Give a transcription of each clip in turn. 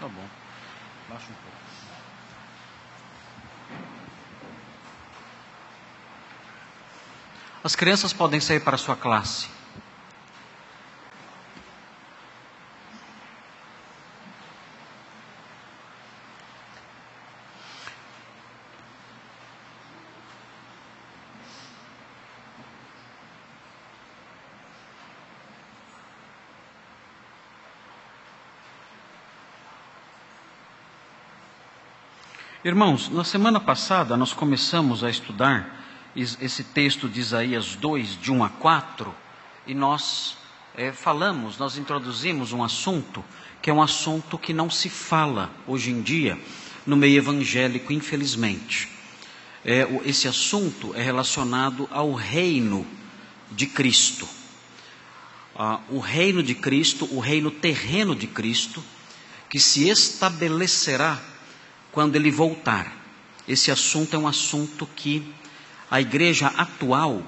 Tá bom. Baixa um pouco. As crianças podem sair para a sua classe. Irmãos, na semana passada nós começamos a estudar esse texto de Isaías 2, de 1 a 4, e nós nós introduzimos um assunto, que é um assunto que não se fala hoje em dia no meio evangélico, infelizmente. Esse assunto é relacionado ao reino de Cristo. O reino de Cristo, o reino terreno de Cristo, que se estabelecerá quando ele voltar. Esse assunto é um assunto que a igreja atual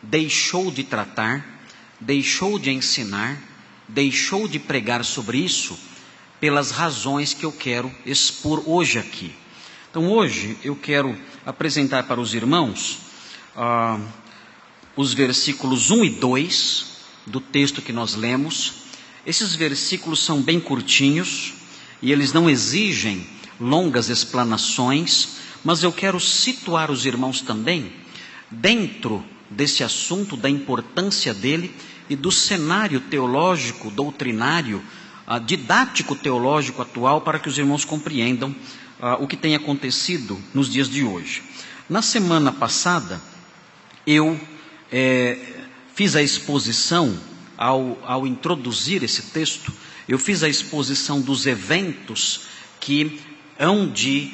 deixou de tratar, deixou de ensinar, deixou de pregar sobre isso, pelas razões que eu quero expor hoje aqui. Então hoje eu quero apresentar para os irmãos os versículos 1 e 2 do texto que nós lemos. Esses versículos são bem curtinhos e eles não exigem longas explanações, mas eu quero situar os irmãos também dentro desse assunto, da importância dele e do cenário teológico, doutrinário, didático teológico atual, para que os irmãos compreendam o que tem acontecido nos dias de hoje. Na semana passada, eu fiz a exposição, ao introduzir esse texto, eu fiz a exposição dos eventos que hão de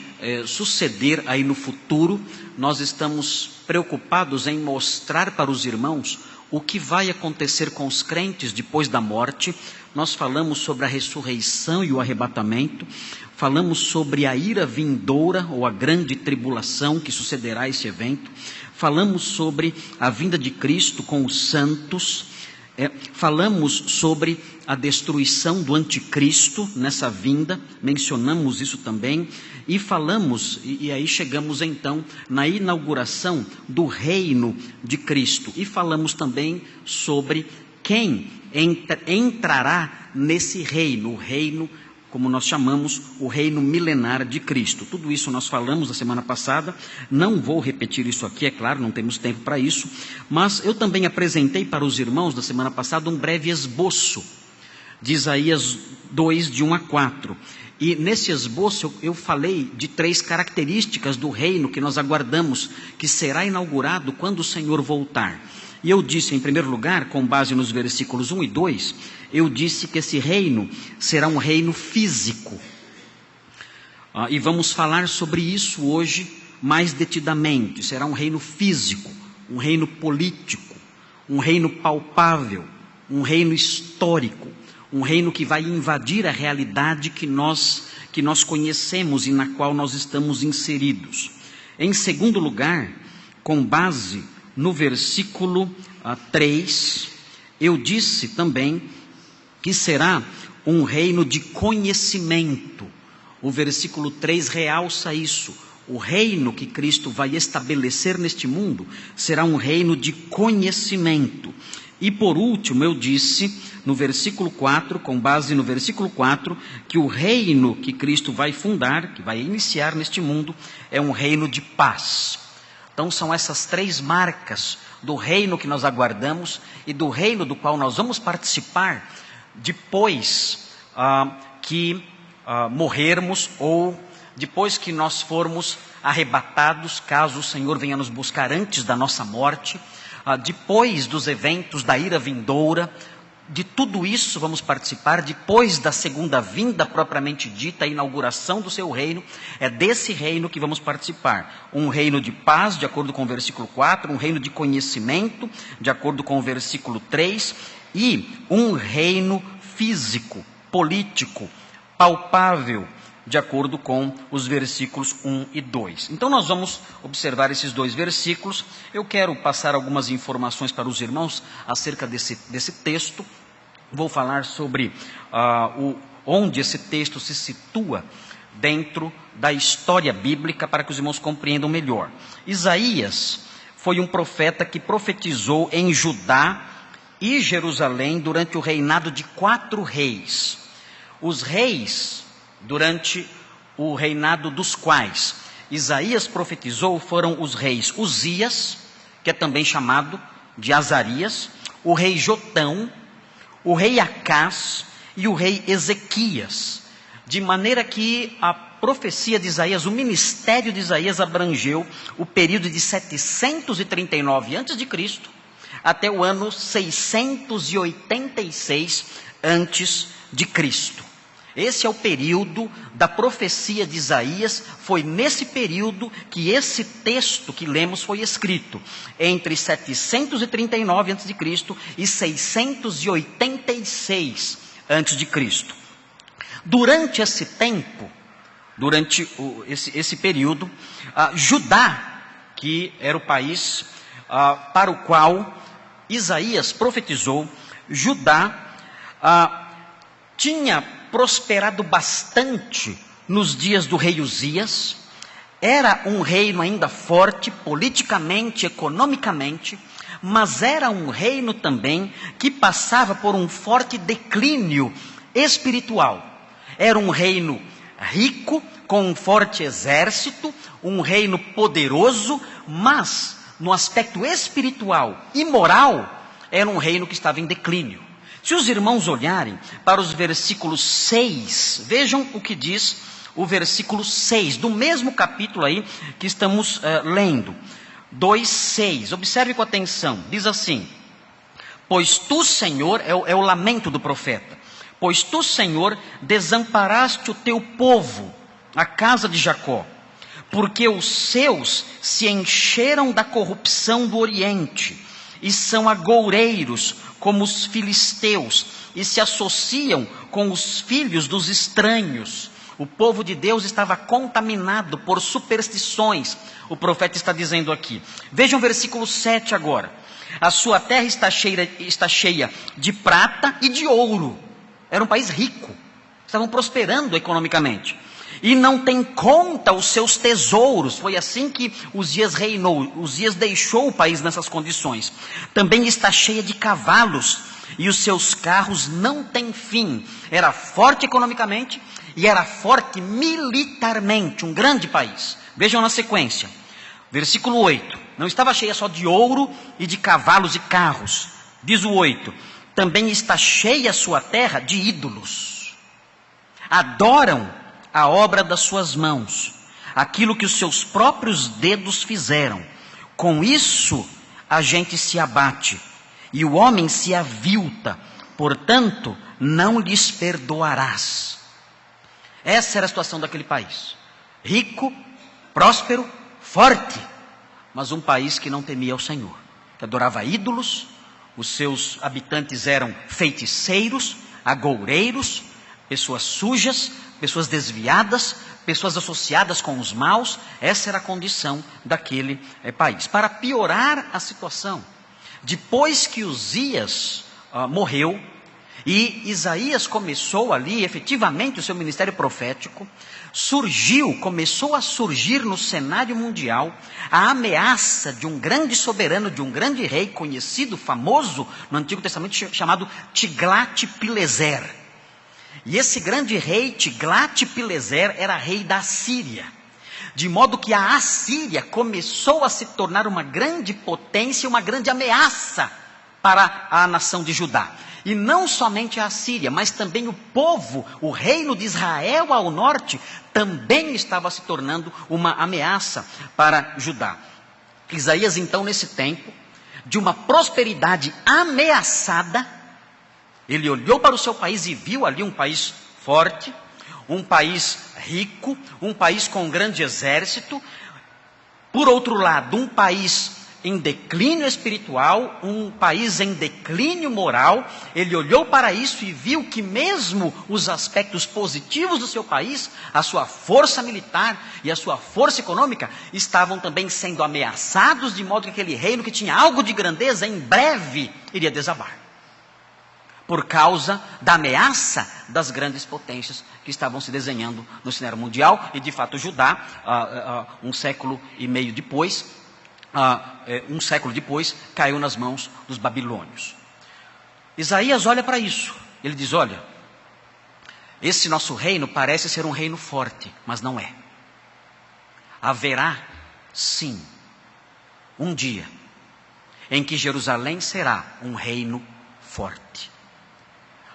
suceder aí no futuro. Nós estamos preocupados em mostrar para os irmãos o que vai acontecer com os crentes depois da morte. Nós falamos sobre a ressurreição e o arrebatamento, falamos sobre a ira vindoura ou a grande tribulação que sucederá a esse evento, falamos sobre a vinda de Cristo com os santos, falamos sobre a destruição do anticristo nessa vinda, mencionamos isso também, e falamos, e aí chegamos então na inauguração do reino de Cristo, e falamos também sobre quem entrará nesse reino, o reino, como nós chamamos, o reino milenar de Cristo. Tudo isso nós falamos na semana passada, não vou repetir isso aqui, é claro, não temos tempo para isso, mas eu também apresentei para os irmãos da semana passada um breve esboço de Isaías 2, de 1 a 4. E nesse esboço eu falei de 3 características do reino que nós aguardamos, que será inaugurado quando o Senhor voltar. E eu disse, em primeiro lugar, com base nos versículos 1 e 2, eu disse que esse reino será um reino físico. E vamos falar sobre isso hoje mais detidamente. Será um reino físico, um reino político, um reino palpável, um reino histórico, um reino que vai invadir a realidade que nós conhecemos e na qual nós estamos inseridos. Em segundo lugar, com base no versículo 3, eu disse também que será um reino de conhecimento. O versículo 3 realça isso. O reino que Cristo vai estabelecer neste mundo será um reino de conhecimento. E por último, eu disse no versículo 4, com base no versículo 4, que o reino que Cristo vai fundar, que vai iniciar neste mundo, é um reino de paz. Então são essas 3 marcas do reino que nós aguardamos e do reino do qual nós vamos participar depois que morrermos ou depois que nós formos arrebatados, caso o Senhor venha nos buscar antes da nossa morte, depois dos eventos da ira vindoura. De tudo isso vamos participar depois da segunda vinda propriamente dita, a inauguração do seu reino. É desse reino que vamos participar. Um reino de paz, de acordo com o versículo 4, um reino de conhecimento, de acordo com o versículo 3, e um reino físico, político, palpável, de acordo com os versículos 1 e 2. Então nós vamos observar esses 2 versículos. Eu quero passar algumas informações para os irmãos acerca desse texto. Vou falar sobre onde esse texto se situa dentro da história bíblica, para que os irmãos compreendam melhor. Isaías foi um profeta que profetizou em Judá e Jerusalém durante o reinado de 4 reis. Os reis, durante o reinado dos quais Isaías profetizou, foram os reis Uzias, que é também chamado de Azarias, o rei Jotão, o rei Acás e o rei Ezequias. De maneira que a profecia de Isaías, o ministério de Isaías abrangeu o período de 739 a.C. até o ano 686 a.C. Esse é o período da profecia de Isaías. Foi nesse período que esse texto que lemos foi escrito, entre 739 a.C. e 686 a.C. Durante esse tempo, durante esse período, Judá, que era o país para o qual Isaías profetizou, Judá tinha prosperado bastante nos dias do rei Uzias. Era um reino ainda forte politicamente, economicamente, mas era um reino também que passava por um forte declínio espiritual. Era um reino rico, com um forte exército, um reino poderoso, mas no aspecto espiritual e moral, era um reino que estava em declínio. Se os irmãos olharem para os versículos 6, vejam o que diz o versículo 6, do mesmo capítulo aí que estamos lendo, 2:6, observe com atenção, diz assim: pois tu, Senhor, é o lamento do profeta, pois tu, Senhor, desamparaste o teu povo, a casa de Jacó, porque os seus se encheram da corrupção do Oriente, e são agoureiros como os filisteus, e se associam com os filhos dos estranhos. O povo de Deus estava contaminado por superstições, o profeta está dizendo aqui. Vejam o versículo 7 agora. A sua terra está cheia de prata e de ouro. Era um país rico, estavam prosperando economicamente. E não tem conta os seus tesouros. Foi assim que Uzias reinou. Uzias deixou o país nessas condições. Também está cheia de cavalos, e os seus carros não têm fim. Era forte economicamente e era forte militarmente, um grande país. Vejam na sequência, versículo 8. Não estava cheia só de ouro e de cavalos e carros. Diz o 8, também está cheia a sua terra de ídolos. Adoram a obra das suas mãos, aquilo que os seus próprios dedos fizeram. Com isso a gente se abate, e o homem se avilta, portanto não lhes perdoarás. Essa era a situação daquele país, rico, próspero, forte, mas um país que não temia ao Senhor, que adorava ídolos. Os seus habitantes eram feiticeiros, agoureiros, pessoas sujas, pessoas desviadas, pessoas associadas com os maus. Essa era a condição daquele país. Para piorar a situação, depois que Uzias morreu, e Isaías começou ali efetivamente o seu ministério profético, começou a surgir no cenário mundial a ameaça de um grande soberano, de um grande rei conhecido, famoso no Antigo Testamento, chamado Tiglat-Pileser. E esse grande rei, Tiglat-Pileser, era rei da Assíria. De modo que a Assíria começou a se tornar uma grande potência, uma grande ameaça para a nação de Judá. E não somente a Assíria, mas também o povo, o reino de Israel ao norte, também estava se tornando uma ameaça para Judá. Isaías, então, nesse tempo, de uma prosperidade ameaçada, ele olhou para o seu país e viu ali um país forte, um país rico, um país com um grande exército. Por outro lado, um país em declínio espiritual, um país em declínio moral. Ele olhou para isso e viu que mesmo os aspectos positivos do seu país, a sua força militar e a sua força econômica, estavam também sendo ameaçados, de modo que aquele reino que tinha algo de grandeza, em breve iria desabar. por causa da ameaça das grandes potências que estavam se desenhando no cenário mundial. E de fato Judá, um século e meio depois, caiu nas mãos dos babilônios. Isaías olha para isso, ele diz: olha, esse nosso reino parece ser um reino forte, mas não é. Haverá sim um dia em que Jerusalém será um reino forte.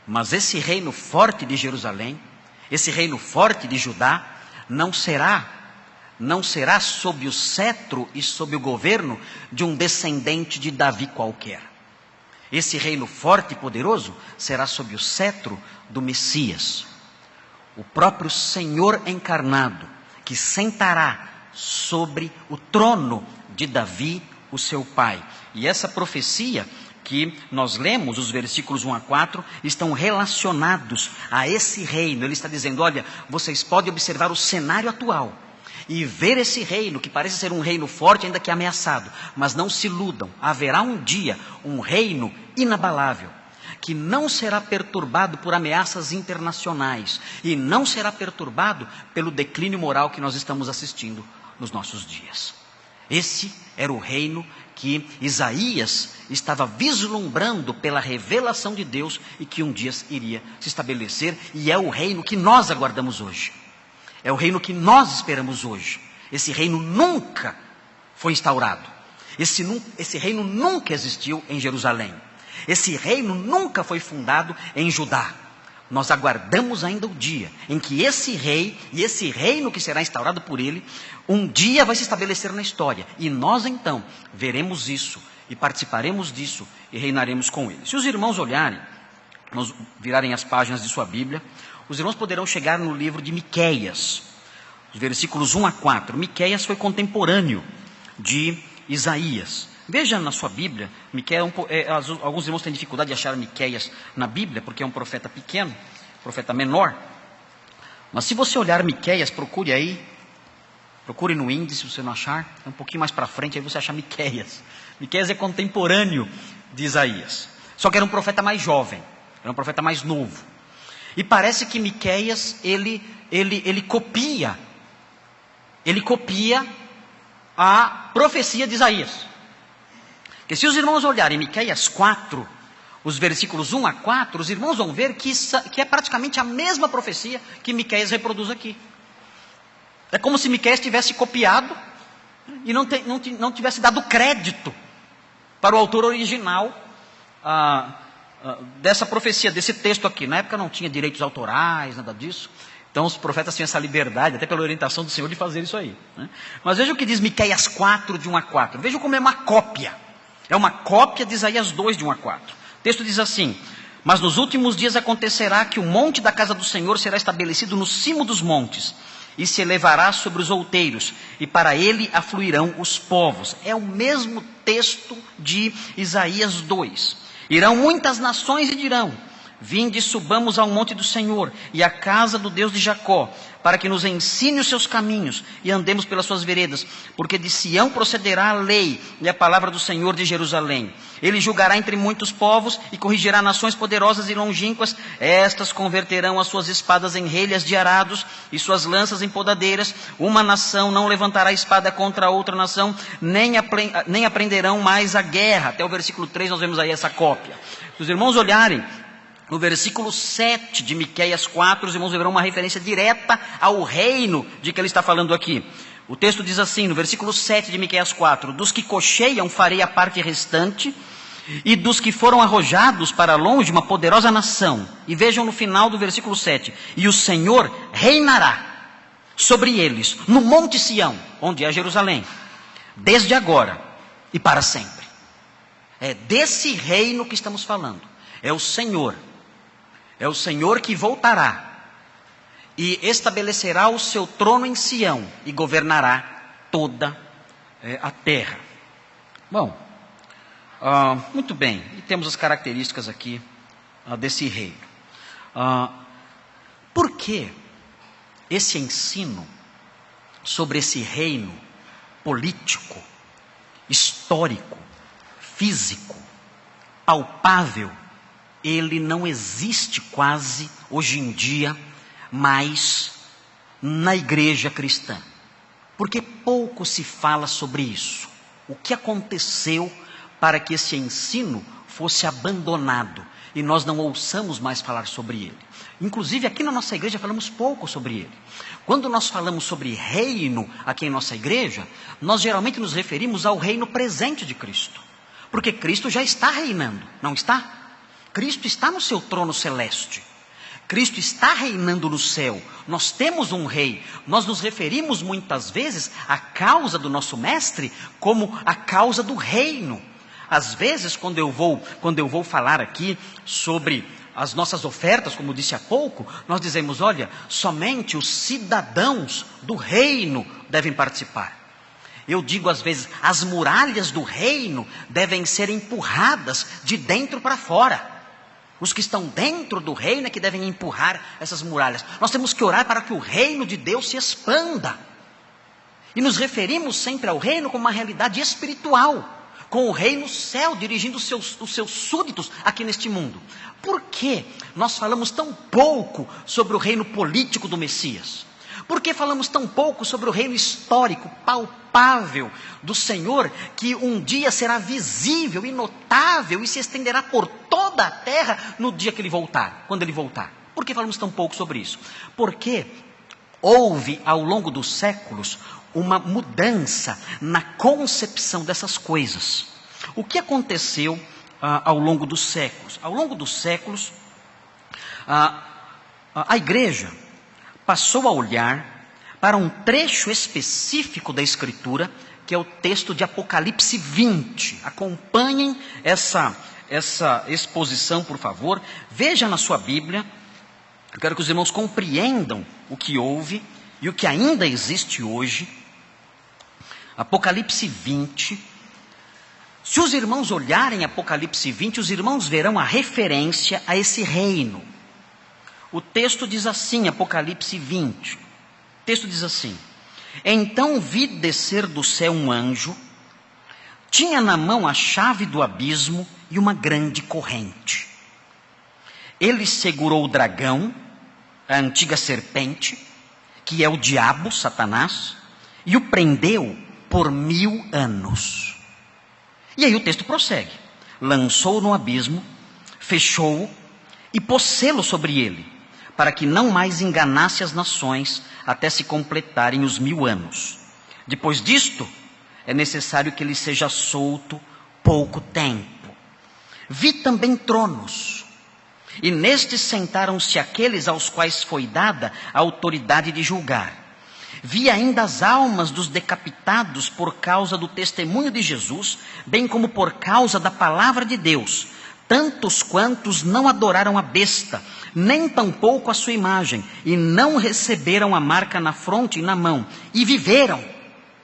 Mas esse reino forte de Jerusalém, esse reino forte de Judá, não será sob o cetro e sob o governo de um descendente de Davi qualquer. Esse reino forte e poderoso será sob o cetro do Messias, o próprio Senhor encarnado, que sentará sobre o trono de Davi, o seu pai. E essa profecia que nós lemos, os versículos 1 a 4, estão relacionados a esse reino. Ele está dizendo: olha, vocês podem observar o cenário atual e ver esse reino, que parece ser um reino forte, ainda que ameaçado. Mas não se iludam, haverá um dia um reino inabalável, que não será perturbado por ameaças internacionais, e não será perturbado pelo declínio moral que nós estamos assistindo nos nossos dias. Esse era o reino que Isaías estava vislumbrando pela revelação de Deus e que um dia iria se estabelecer, e é o reino que nós aguardamos hoje. É o reino que nós esperamos hoje. Esse reino nunca foi instaurado. Esse reino nunca existiu em Jerusalém. Esse reino nunca foi fundado em Judá. Nós aguardamos ainda o dia em que esse rei e esse reino que será instaurado por ele, um dia vai se estabelecer na história. E nós então veremos isso e participaremos disso e reinaremos com ele. Se os irmãos olharem, virarem as páginas de sua Bíblia, os irmãos poderão chegar no livro de Miqueias, os versículos 1 a 4. Miqueias foi contemporâneo de Isaías. Veja na sua Bíblia, Miqueias, alguns irmãos têm dificuldade de achar Miqueias na Bíblia, porque é um profeta pequeno, profeta menor. Mas se você olhar Miqueias, procure no índice, se você não achar, é um pouquinho mais para frente, aí você acha Miqueias. Miqueias é contemporâneo de Isaías, só que era um profeta mais jovem, era um profeta mais novo. E parece que Miqueias, ele copia a profecia de Isaías. Porque se os irmãos olharem Miqueias 4, os versículos 1 a 4, os irmãos vão ver que é praticamente a mesma profecia que Miqueias reproduz aqui. É como se Miqueias tivesse copiado e não tivesse dado crédito para o autor original dessa profecia, desse texto aqui. Na época não tinha direitos autorais, nada disso. Então os profetas tinham essa liberdade, até pela orientação do Senhor, de fazer isso aí, né? Mas veja o que diz Miqueias 4, de 1 a 4. Veja como é uma cópia. É uma cópia de Isaías 2, de 1 a 4. O texto diz assim: mas nos últimos dias acontecerá que o monte da casa do Senhor será estabelecido no cimo dos montes, e se elevará sobre os outeiros, e para ele afluirão os povos. É o mesmo texto de Isaías 2. Irão muitas nações e dirão: vinde, subamos ao monte do Senhor e à casa do Deus de Jacó, para que nos ensine os seus caminhos e andemos pelas suas veredas, porque de Sião procederá a lei e a palavra do Senhor de Jerusalém. Ele julgará entre muitos povos e corrigirá nações poderosas e longínquas. Estas converterão as suas espadas em relhas de arados e suas lanças em podadeiras. Uma nação não levantará espada contra outra nação, nem aprenderão mais a guerra. Até o versículo 3 nós vemos aí essa cópia. Se os irmãos olharem no versículo 7 de Miqueias 4, os irmãos verão uma referência direta ao reino de que ele está falando aqui. O texto diz assim, no versículo 7 de Miqueias 4: dos que cocheiam farei a parte restante, e dos que foram arrojados para longe uma poderosa nação. E vejam no final do versículo 7: e o Senhor reinará sobre eles, no monte Sião, onde é Jerusalém, desde agora e para sempre. É desse reino que estamos falando. É o Senhor que voltará e estabelecerá o seu trono em Sião e governará toda a terra. Bom, muito bem, e temos as características aqui desse reino. Por que esse ensino sobre esse reino político, histórico, físico, palpável ele não existe quase hoje em dia mais na igreja cristã. Porque pouco se fala sobre isso. O que aconteceu para que esse ensino fosse abandonado e nós não ouçamos mais falar sobre ele? Inclusive aqui na nossa igreja falamos pouco sobre ele. Quando nós falamos sobre reino aqui em nossa igreja, nós geralmente nos referimos ao reino presente de Cristo. Porque Cristo já está reinando, não está? Cristo está no seu trono celeste. Cristo está reinando no céu. Nós temos um rei. Nós nos referimos muitas vezes à causa do nosso mestre como a causa do reino. Às vezes, quando eu vou falar aqui sobre as nossas ofertas, como disse há pouco, nós dizemos, olha, somente os cidadãos do reino devem participar. Eu digo às vezes, as muralhas do reino devem ser empurradas de dentro para fora. Os que estão dentro do reino é que devem empurrar essas muralhas. Nós temos que orar para que o reino de Deus se expanda. E nos referimos sempre ao reino como uma realidade espiritual, com o rei no céu, dirigindo os seus súditos aqui neste mundo. Por que nós falamos tão pouco sobre o reino político do Messias? Por que falamos tão pouco sobre o reino histórico, palpável do Senhor, que um dia será visível e notável e se estenderá por toda a terra no dia que ele voltar, quando ele voltar? Por que falamos tão pouco sobre isso? Porque houve ao longo dos séculos uma mudança na concepção dessas coisas. O que aconteceu ao longo dos séculos? Ao longo dos séculos, a igreja passou a olhar para um trecho específico da Escritura, que é o texto de Apocalipse 20. Acompanhem essa exposição, por favor. Veja na sua Bíblia. Eu quero que os irmãos compreendam o que houve e o que ainda existe hoje. Apocalipse 20. Se os irmãos olharem Apocalipse 20, os irmãos verão a referência a esse reino. O texto diz assim, Apocalipse 20. O texto diz assim: então vi descer do céu um anjo, tinha na mão a chave do abismo e uma grande corrente. Ele segurou o dragão, a antiga serpente, que é o diabo, Satanás, e o prendeu por 1000 anos. E aí o texto prossegue: lançou-o no abismo, fechou-o e pôs selo sobre ele, para que não mais enganasse as nações até se completarem os 1000 anos. Depois disto, é necessário que ele seja solto pouco tempo. Vi também tronos, e nestes sentaram-se aqueles aos quais foi dada a autoridade de julgar. Vi ainda as almas dos decapitados por causa do testemunho de Jesus, bem como por causa da palavra de Deus, tantos quantos não adoraram a besta, nem tampouco a sua imagem, e não receberam a marca na fronte e na mão, e viveram,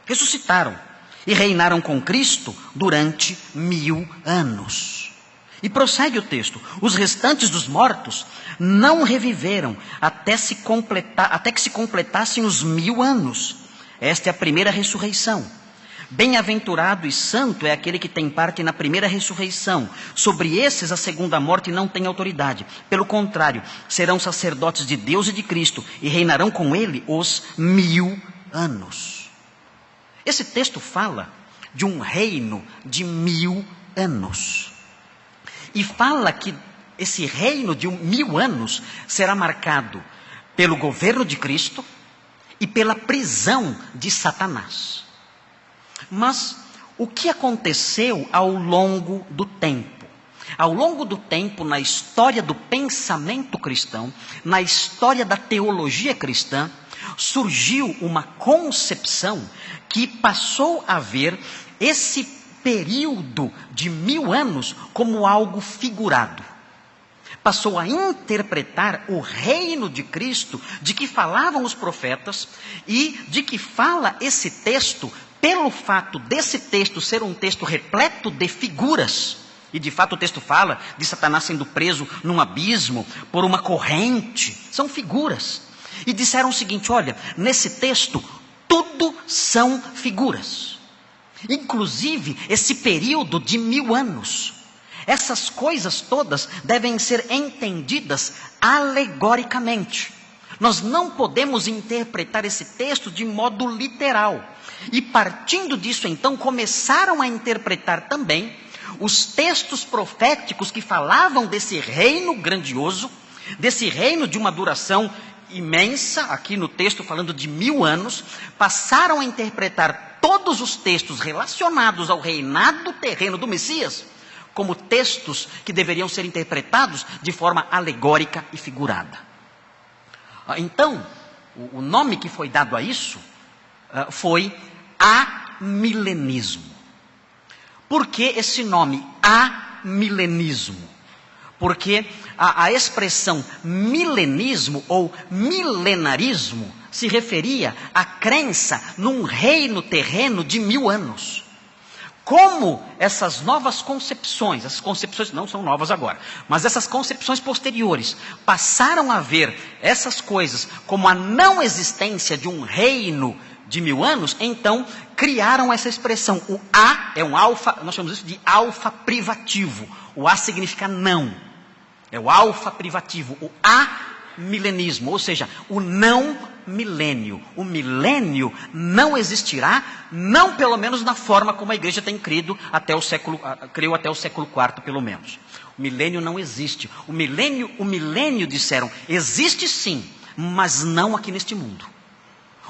ressuscitaram, e reinaram com Cristo durante 1000 anos. E prossegue o texto: os restantes dos mortos não reviveram até que se completassem os 1000 anos. Esta é a primeira ressurreição. Bem-aventurado e santo é aquele que tem parte na primeira ressurreição. Sobre esses a segunda morte não tem autoridade. Pelo contrário, serão sacerdotes de Deus e de Cristo, e reinarão com ele os 1000 anos. Esse texto fala de um reino de 1000 anos. E fala que esse reino de 1000 anos será marcado pelo governo de Cristo e pela prisão de Satanás. Mas o que aconteceu ao longo do tempo? Ao longo do tempo, na história do pensamento cristão, na história da teologia cristã, surgiu uma concepção que passou a ver esse período de 1000 anos como algo figurado. Passou a interpretar o reino de Cristo, de que falavam os profetas, e de que fala esse texto, pelo fato desse texto ser um texto repleto de figuras. E de fato o texto fala de Satanás sendo preso num abismo, por uma corrente. São figuras. E disseram o seguinte: olha, nesse texto tudo são figuras. Inclusive esse período de 1000 anos. Essas coisas todas devem ser entendidas alegoricamente. Nós não podemos interpretar esse texto de modo literal. E partindo disso, então, começaram a interpretar também os textos proféticos que falavam desse reino grandioso, desse reino de uma duração imensa, aqui no texto falando de 1000 anos, passaram a interpretar todos os textos relacionados ao reinado terreno do Messias como textos que deveriam ser interpretados de forma alegórica e figurada. Então, o nome que foi dado a isso foi amilenismo. Por que esse nome, amilenismo? Porque a expressão milenismo ou milenarismo se referia à crença num reino terreno de 1000 anos. Como essas novas concepções, as concepções não são novas agora, mas essas concepções posteriores passaram a ver essas coisas como a não existência de um reino de 1000 anos, então criaram essa expressão. O A é um alfa, nós chamamos isso de alfa privativo. O A significa não. É o alfa privativo, o amilenismo, ou seja, o não milênio. O milênio não existirá, não pelo menos na forma como a igreja tem crido até o século, creu até o século IV, pelo menos. O milênio não existe. O milênio, disseram, existe sim, mas não aqui neste mundo.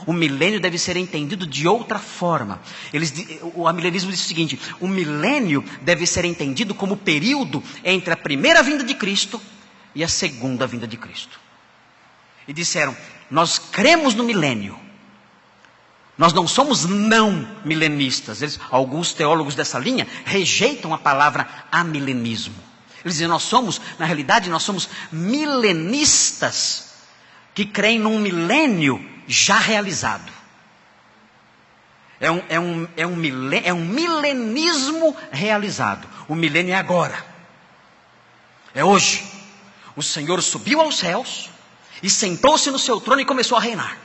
O milênio deve ser entendido de outra forma. O amilenismo diz o seguinte: o milênio deve ser entendido como o período entre a primeira vinda de Cristo e a segunda vinda de Cristo. E disseram, nós cremos no milênio. Nós não somos não milenistas. Alguns teólogos dessa linha rejeitam a palavra amilenismo. Eles dizem, na realidade, nós somos milenistas que creem num milênio já realizado. É um milenismo realizado. O milênio é agora. É hoje. O Senhor subiu aos céus e sentou-se no seu trono e começou a reinar.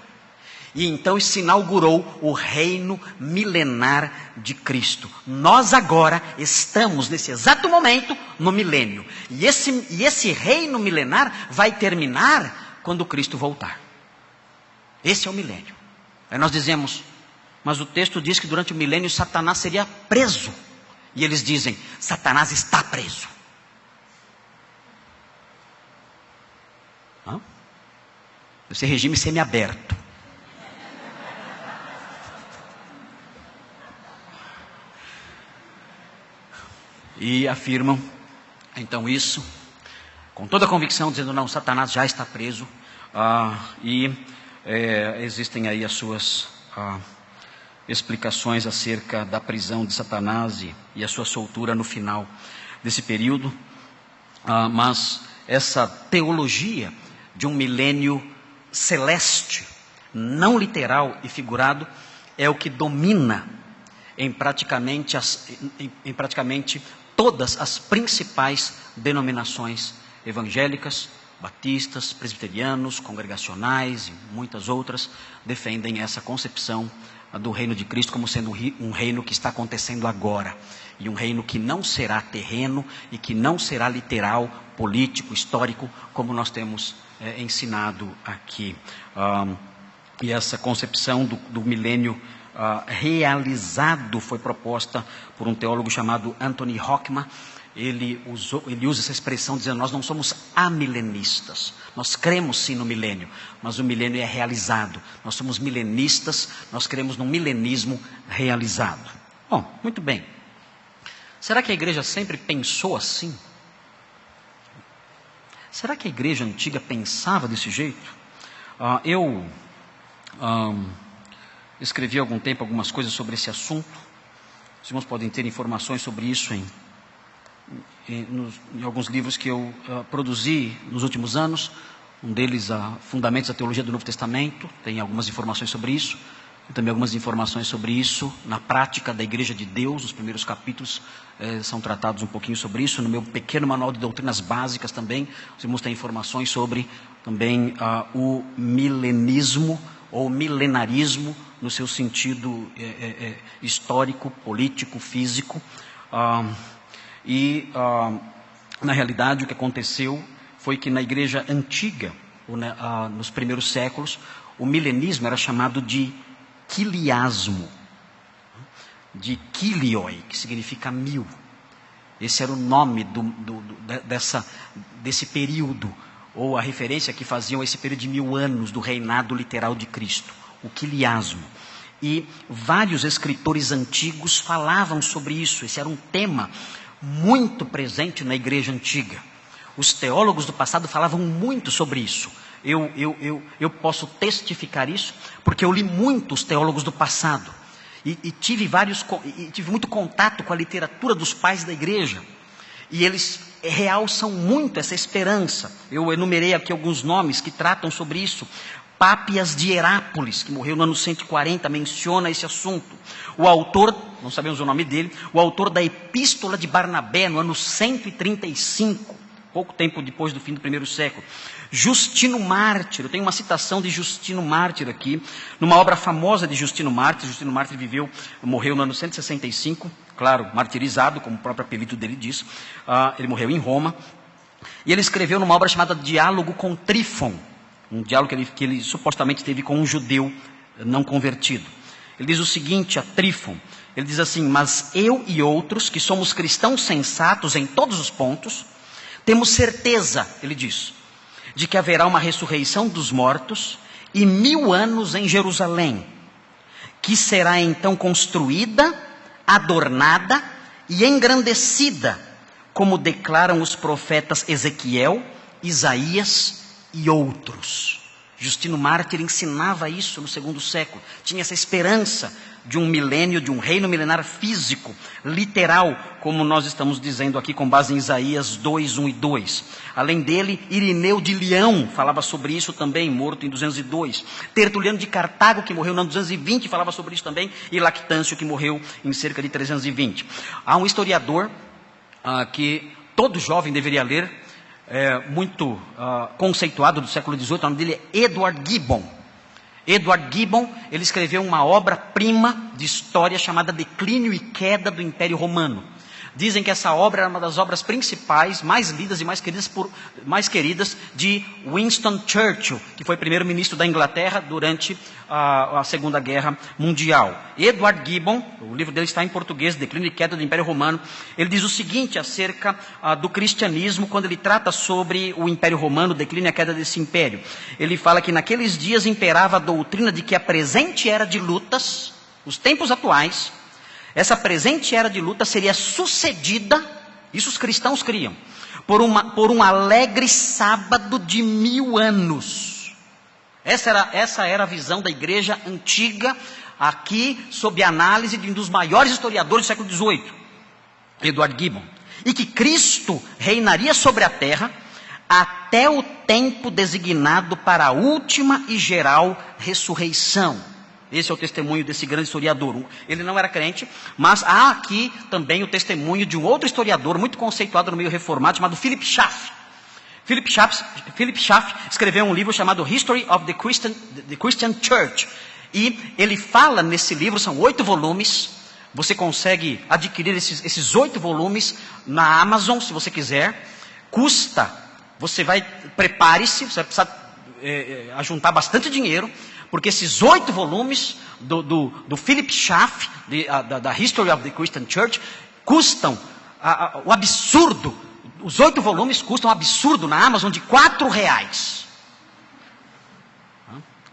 E então se inaugurou o reino milenar de Cristo. Nós agora estamos, nesse exato momento, no milênio. E esse reino milenar vai terminar quando Cristo voltar. Esse é o milênio. Aí nós dizemos, mas o texto diz que durante o milênio Satanás seria preso. E eles dizem, Satanás está preso. Esse regime semiaberto. E afirmam, então, isso, com toda a convicção, dizendo, não, Satanás já está preso. Existem aí as suas explicações acerca da prisão de Satanás e a sua soltura no final desse período. Mas essa teologia de um milênio celeste, não literal e figurado, é o que domina em praticamente todas as principais denominações evangélicas, batistas, presbiterianos, congregacionais e muitas outras defendem essa concepção do reino de Cristo como sendo um reino que está acontecendo agora. E um reino que não será terreno e que não será literal, político, histórico, como nós temos ensinado aqui. E essa concepção do milênio realizado foi proposta por um teólogo chamado Anthony Hockman. Ele usa essa expressão dizendo, nós não somos amilenistas, nós cremos sim no milênio, mas o milênio é realizado. Nós somos milenistas, nós cremos num milenismo realizado. Bom, muito bem. Será que a igreja sempre pensou assim? Será que a igreja antiga pensava desse jeito? Eu escrevi há algum tempo algumas coisas sobre esse assunto. Os irmãos podem ter informações sobre isso em alguns livros que eu produzi nos últimos anos. Um deles, Fundamentos da Teologia do Novo Testamento, tem algumas informações sobre isso. E também algumas informações sobre isso na prática da Igreja de Deus. Os primeiros capítulos são tratados um pouquinho sobre isso. No meu pequeno manual de doutrinas básicas também, os irmãos têm informações sobre também o milenismo ou milenarismo no seu sentido histórico, político, físico. E, na realidade, o que aconteceu foi que na igreja antiga, nos primeiros séculos, o milenismo era chamado de quiliasmo, de quilioi, que significa 1000. Esse era o nome desse período, ou a referência que faziam a esse período de 1000 anos do reinado literal de Cristo, o quiliasmo. E vários escritores antigos falavam sobre isso. Esse era um tema muito presente na igreja antiga. Os teólogos do passado falavam muito sobre isso. Eu posso testificar isso, porque eu li muito os teólogos do passado. E tive muito contato com a literatura dos pais da igreja. E eles realçam muito essa esperança. Eu enumerei aqui alguns nomes que tratam sobre isso. Pápias de Herápolis, que morreu no ano 140, menciona esse assunto. O autor, não sabemos o nome dele, o autor da Epístola de Barnabé, no ano 135, pouco tempo depois do fim do primeiro século. Justino Mártir, eu tenho uma citação de Justino Mártir aqui, numa obra famosa de Justino Mártir. Justino Mártir morreu no ano 165, claro, martirizado, como o próprio apelido dele diz. Ele morreu em Roma. E ele escreveu numa obra chamada Diálogo com Trífon, um diálogo que ele supostamente teve com um judeu não convertido. Ele diz o seguinte a Trífon, ele diz assim: mas eu e outros, que somos cristãos sensatos em todos os pontos, temos certeza, ele diz, de que haverá uma ressurreição dos mortos e 1000 anos em Jerusalém, que será então construída, adornada e engrandecida, como declaram os profetas Ezequiel, Isaías e outros. Justino Mártir ensinava isso no segundo século. Tinha essa esperança de um milênio, de um reino milenar físico, literal, como nós estamos dizendo aqui com base em Isaías 2, 1 e 2. Além dele, Irineu de Leão falava sobre isso também, morto em 202. Tertuliano de Cartago, que morreu no ano 220, falava sobre isso também. E Lactâncio, que morreu em cerca de 320. Há um historiador que todo jovem deveria ler, muito conceituado do século XVIII, o nome dele é Edward Gibbon. Edward Gibbon, ele escreveu uma obra-prima de história chamada Declínio e Queda do Império Romano. Dizem que essa obra era uma das obras principais, mais lidas e mais queridas de Winston Churchill, que foi primeiro-ministro da Inglaterra durante a Segunda Guerra Mundial. Edward Gibbon, o livro dele está em português, Declínio e Queda do Império Romano, ele diz o seguinte acerca do cristianismo, quando ele trata sobre o Império Romano, o declínio e a queda desse império. Ele fala que naqueles dias imperava a doutrina de que a presente era de lutas, os tempos atuais, essa presente era de luta seria sucedida, isso os cristãos criam, por um alegre sábado de 1000 anos. Essa era a visão da igreja antiga, aqui sob a análise de um dos maiores historiadores do século XVIII, Edward Gibbon. E que Cristo reinaria sobre a terra até o tempo designado para a última e geral ressurreição. Esse é o testemunho desse grande historiador. Ele não era crente, mas há aqui também o testemunho de um outro historiador muito conceituado no meio reformado, chamado Philip Schaff. Philip Schaff escreveu um livro chamado History of the Christian Church. E ele fala nesse livro, são 8 volumes, você consegue adquirir esses 8 volumes na Amazon, se você quiser. Prepare-se, você vai precisar ajuntar bastante dinheiro, porque esses 8 volumes do Philip Schaff, da History of the Christian Church, custam o absurdo. Os 8 volumes custam um absurdo na Amazon de R$4.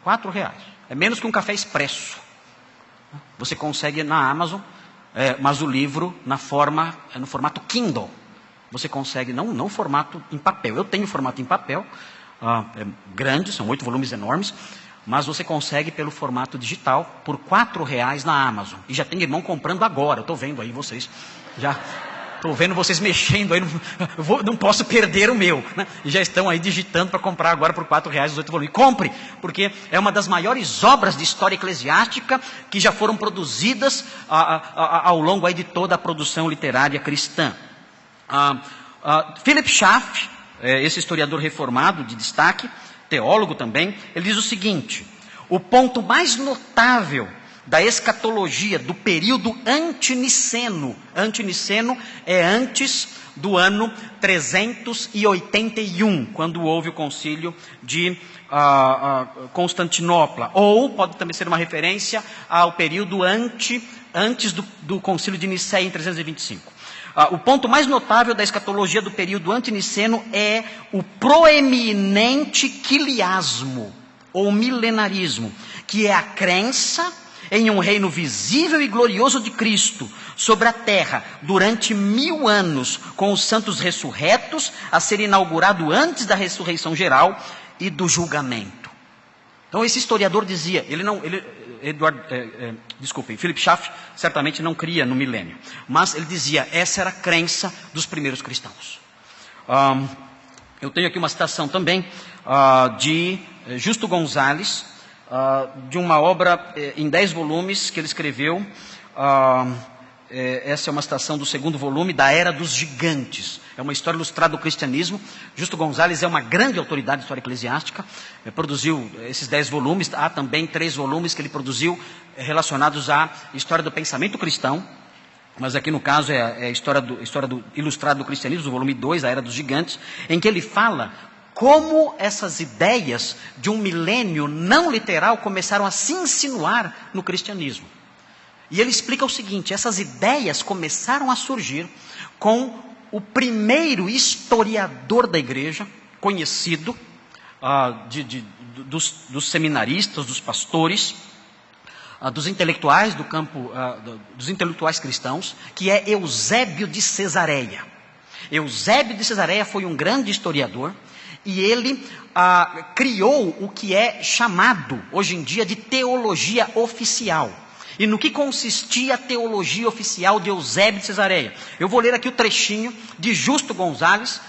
R$4. É menos que um café expresso. Você consegue na Amazon, mas o livro no formato Kindle. Você consegue, não formato em papel. Eu tenho formato em papel, grande, são 8 volumes enormes. Mas você consegue pelo formato digital por R$4 na Amazon. E já tem irmão comprando agora. Eu estou vendo aí vocês. Já estou vendo vocês mexendo aí. Não posso perder o meu. Né? E já estão aí digitando para comprar agora por R$4 os 8 volumes. Compre, porque é uma das maiores obras de história eclesiástica que já foram produzidas ao longo aí de toda a produção literária cristã. Philip Schaff, esse historiador reformado de destaque, teólogo também, ele diz o seguinte: o ponto mais notável da escatologia do período antiniceno. Antiniceno é antes do ano 381, quando houve o concílio de Constantinopla. Ou pode também ser uma referência ao período antes do concílio de Nicéia, em 325. O ponto mais notável da escatologia do período antiniceno é o proeminente quiliasmo, ou milenarismo, que é a crença em um reino visível e glorioso de Cristo sobre a terra durante 1000 anos, com os santos ressurretos, a ser inaugurado antes da ressurreição geral e do julgamento. Então esse historiador dizia, Philip Schaff certamente não cria no milênio, mas ele dizia, essa era a crença dos primeiros cristãos. Eu tenho aqui uma citação também de Justo Gonzalez, de uma obra em 10 volumes que ele escreveu. Essa é uma citação do 2º volume, da Era dos Gigantes. É uma história ilustrada do cristianismo. Justo Gonzalez é uma grande autoridade de história eclesiástica. Produziu esses 10 volumes. Há também 3 volumes que ele produziu relacionados à história do pensamento cristão. Mas aqui no caso é a história do ilustrado do cristianismo, do volume 2, a Era dos Gigantes, em que ele fala como essas ideias de um milênio não literal começaram a se insinuar no cristianismo. E ele explica o seguinte: essas ideias começaram a surgir com o primeiro historiador da igreja, conhecido, dos seminaristas, dos pastores, dos intelectuais do campo, dos intelectuais cristãos, que é Eusébio de Cesareia. Eusébio de Cesareia foi um grande historiador, e ele criou o que é chamado hoje em dia de teologia oficial. E no que consistia a teologia oficial de Eusébio de Cesareia? Eu vou ler aqui o trechinho de Justo Gonzalez,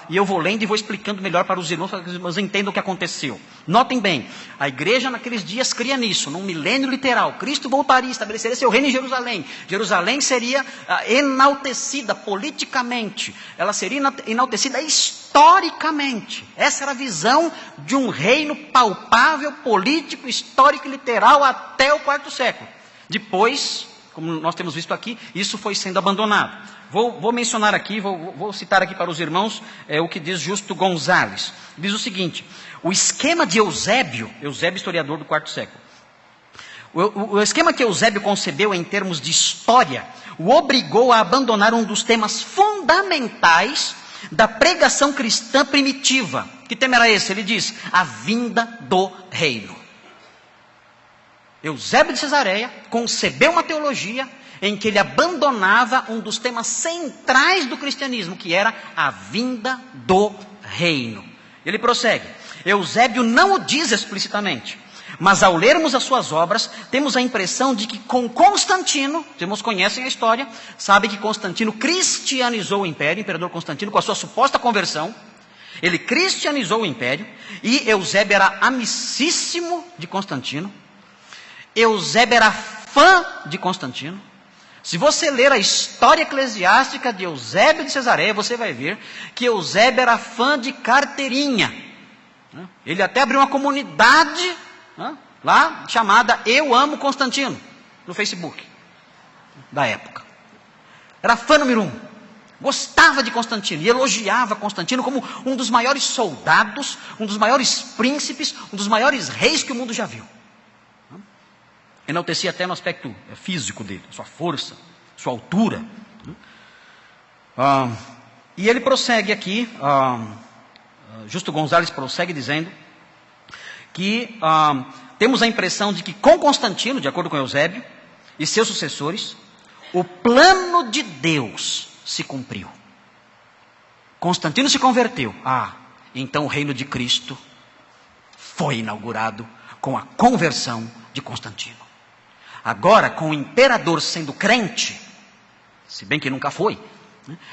e eu vou lendo e vou explicando melhor para os irmãos, para que os irmãos entendam o que aconteceu. Notem bem, a igreja naqueles dias cria nisso, num milênio literal. Cristo voltaria, estabeleceria seu reino em Jerusalém. Jerusalém seria enaltecida politicamente, ela seria enaltecida historicamente. Essa era a visão de um reino palpável, político, histórico e literal até o 4º século. Depois, como nós temos visto aqui, isso foi sendo abandonado. Vou mencionar aqui, vou citar aqui para os irmãos o que diz Justo Gonzalez. Diz o seguinte: o esquema de Eusébio, historiador do 4º século, o esquema que Eusébio concebeu em termos de história, o obrigou a abandonar um dos temas fundamentais da pregação cristã primitiva. Que tema era esse? Ele diz, a vinda do reino. Eusébio de Cesareia concebeu uma teologia em que ele abandonava um dos temas centrais do cristianismo, que era a vinda do reino. Ele prossegue. Eusébio não o diz explicitamente, mas ao lermos as suas obras, temos a impressão de que com Constantino, os irmãos conhecem a história, sabem que Constantino cristianizou o império, o imperador Constantino, com a sua suposta conversão, ele cristianizou o império, e Eusébio era amicíssimo de Constantino, Eusébio era fã de Constantino. Se você ler a história eclesiástica de Eusébio de Cesareia, você vai ver que Eusébio era fã de carteirinha. Ele até abriu uma comunidade lá chamada Eu Amo Constantino, no Facebook da época. Era fã número 1. Gostava de Constantino e elogiava Constantino como um dos maiores soldados, um dos maiores príncipes, um dos maiores reis que o mundo já viu. Enaltecia até no aspecto físico dele, sua força, sua altura. E ele prossegue aqui, Justo Gonzalez prossegue dizendo que temos a impressão de que com Constantino, de acordo com Eusébio, e seus sucessores, o plano de Deus se cumpriu. Constantino se converteu. Então o reino de Cristo foi inaugurado com a conversão de Constantino. Agora, com o imperador sendo crente, se bem que nunca foi,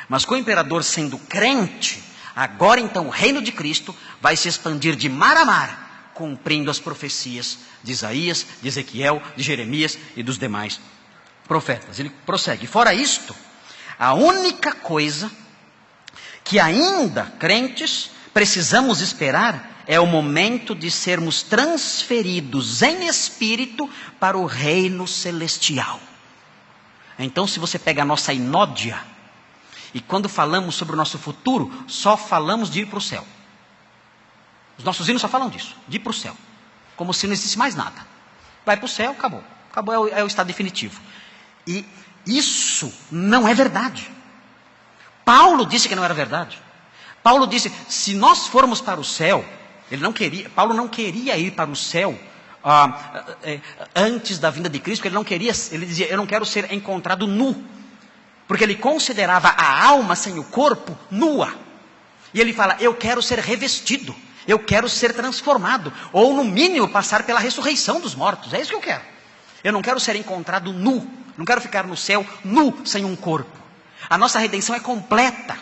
mas com o imperador sendo crente, agora então o reino de Cristo vai se expandir de mar a mar, cumprindo as profecias de Isaías, de Ezequiel, de Jeremias e dos demais profetas. Ele prossegue. Fora isto, a única coisa que ainda crentes precisamos esperar é o momento de sermos transferidos em espírito para o reino celestial. Então, se você pega a nossa inódia, e quando falamos sobre o nosso futuro, só falamos de ir para o céu. Os nossos hinos só falam disso, de ir para o céu. Como se não existisse mais nada. Vai para o céu, acabou. Acabou, é o estado definitivo. E isso não é verdade. Paulo disse que não era verdade. Paulo disse, se nós formos para o céu, Paulo não queria ir para o céu antes da vinda de Cristo, porque ele dizia, eu não quero ser encontrado nu. Porque ele considerava a alma sem o corpo nua. E ele fala, eu quero ser revestido, eu quero ser transformado, ou no mínimo passar pela ressurreição dos mortos, é isso que eu quero. Eu não quero ser encontrado nu, não quero ficar no céu nu, sem um corpo. A nossa redenção é completa,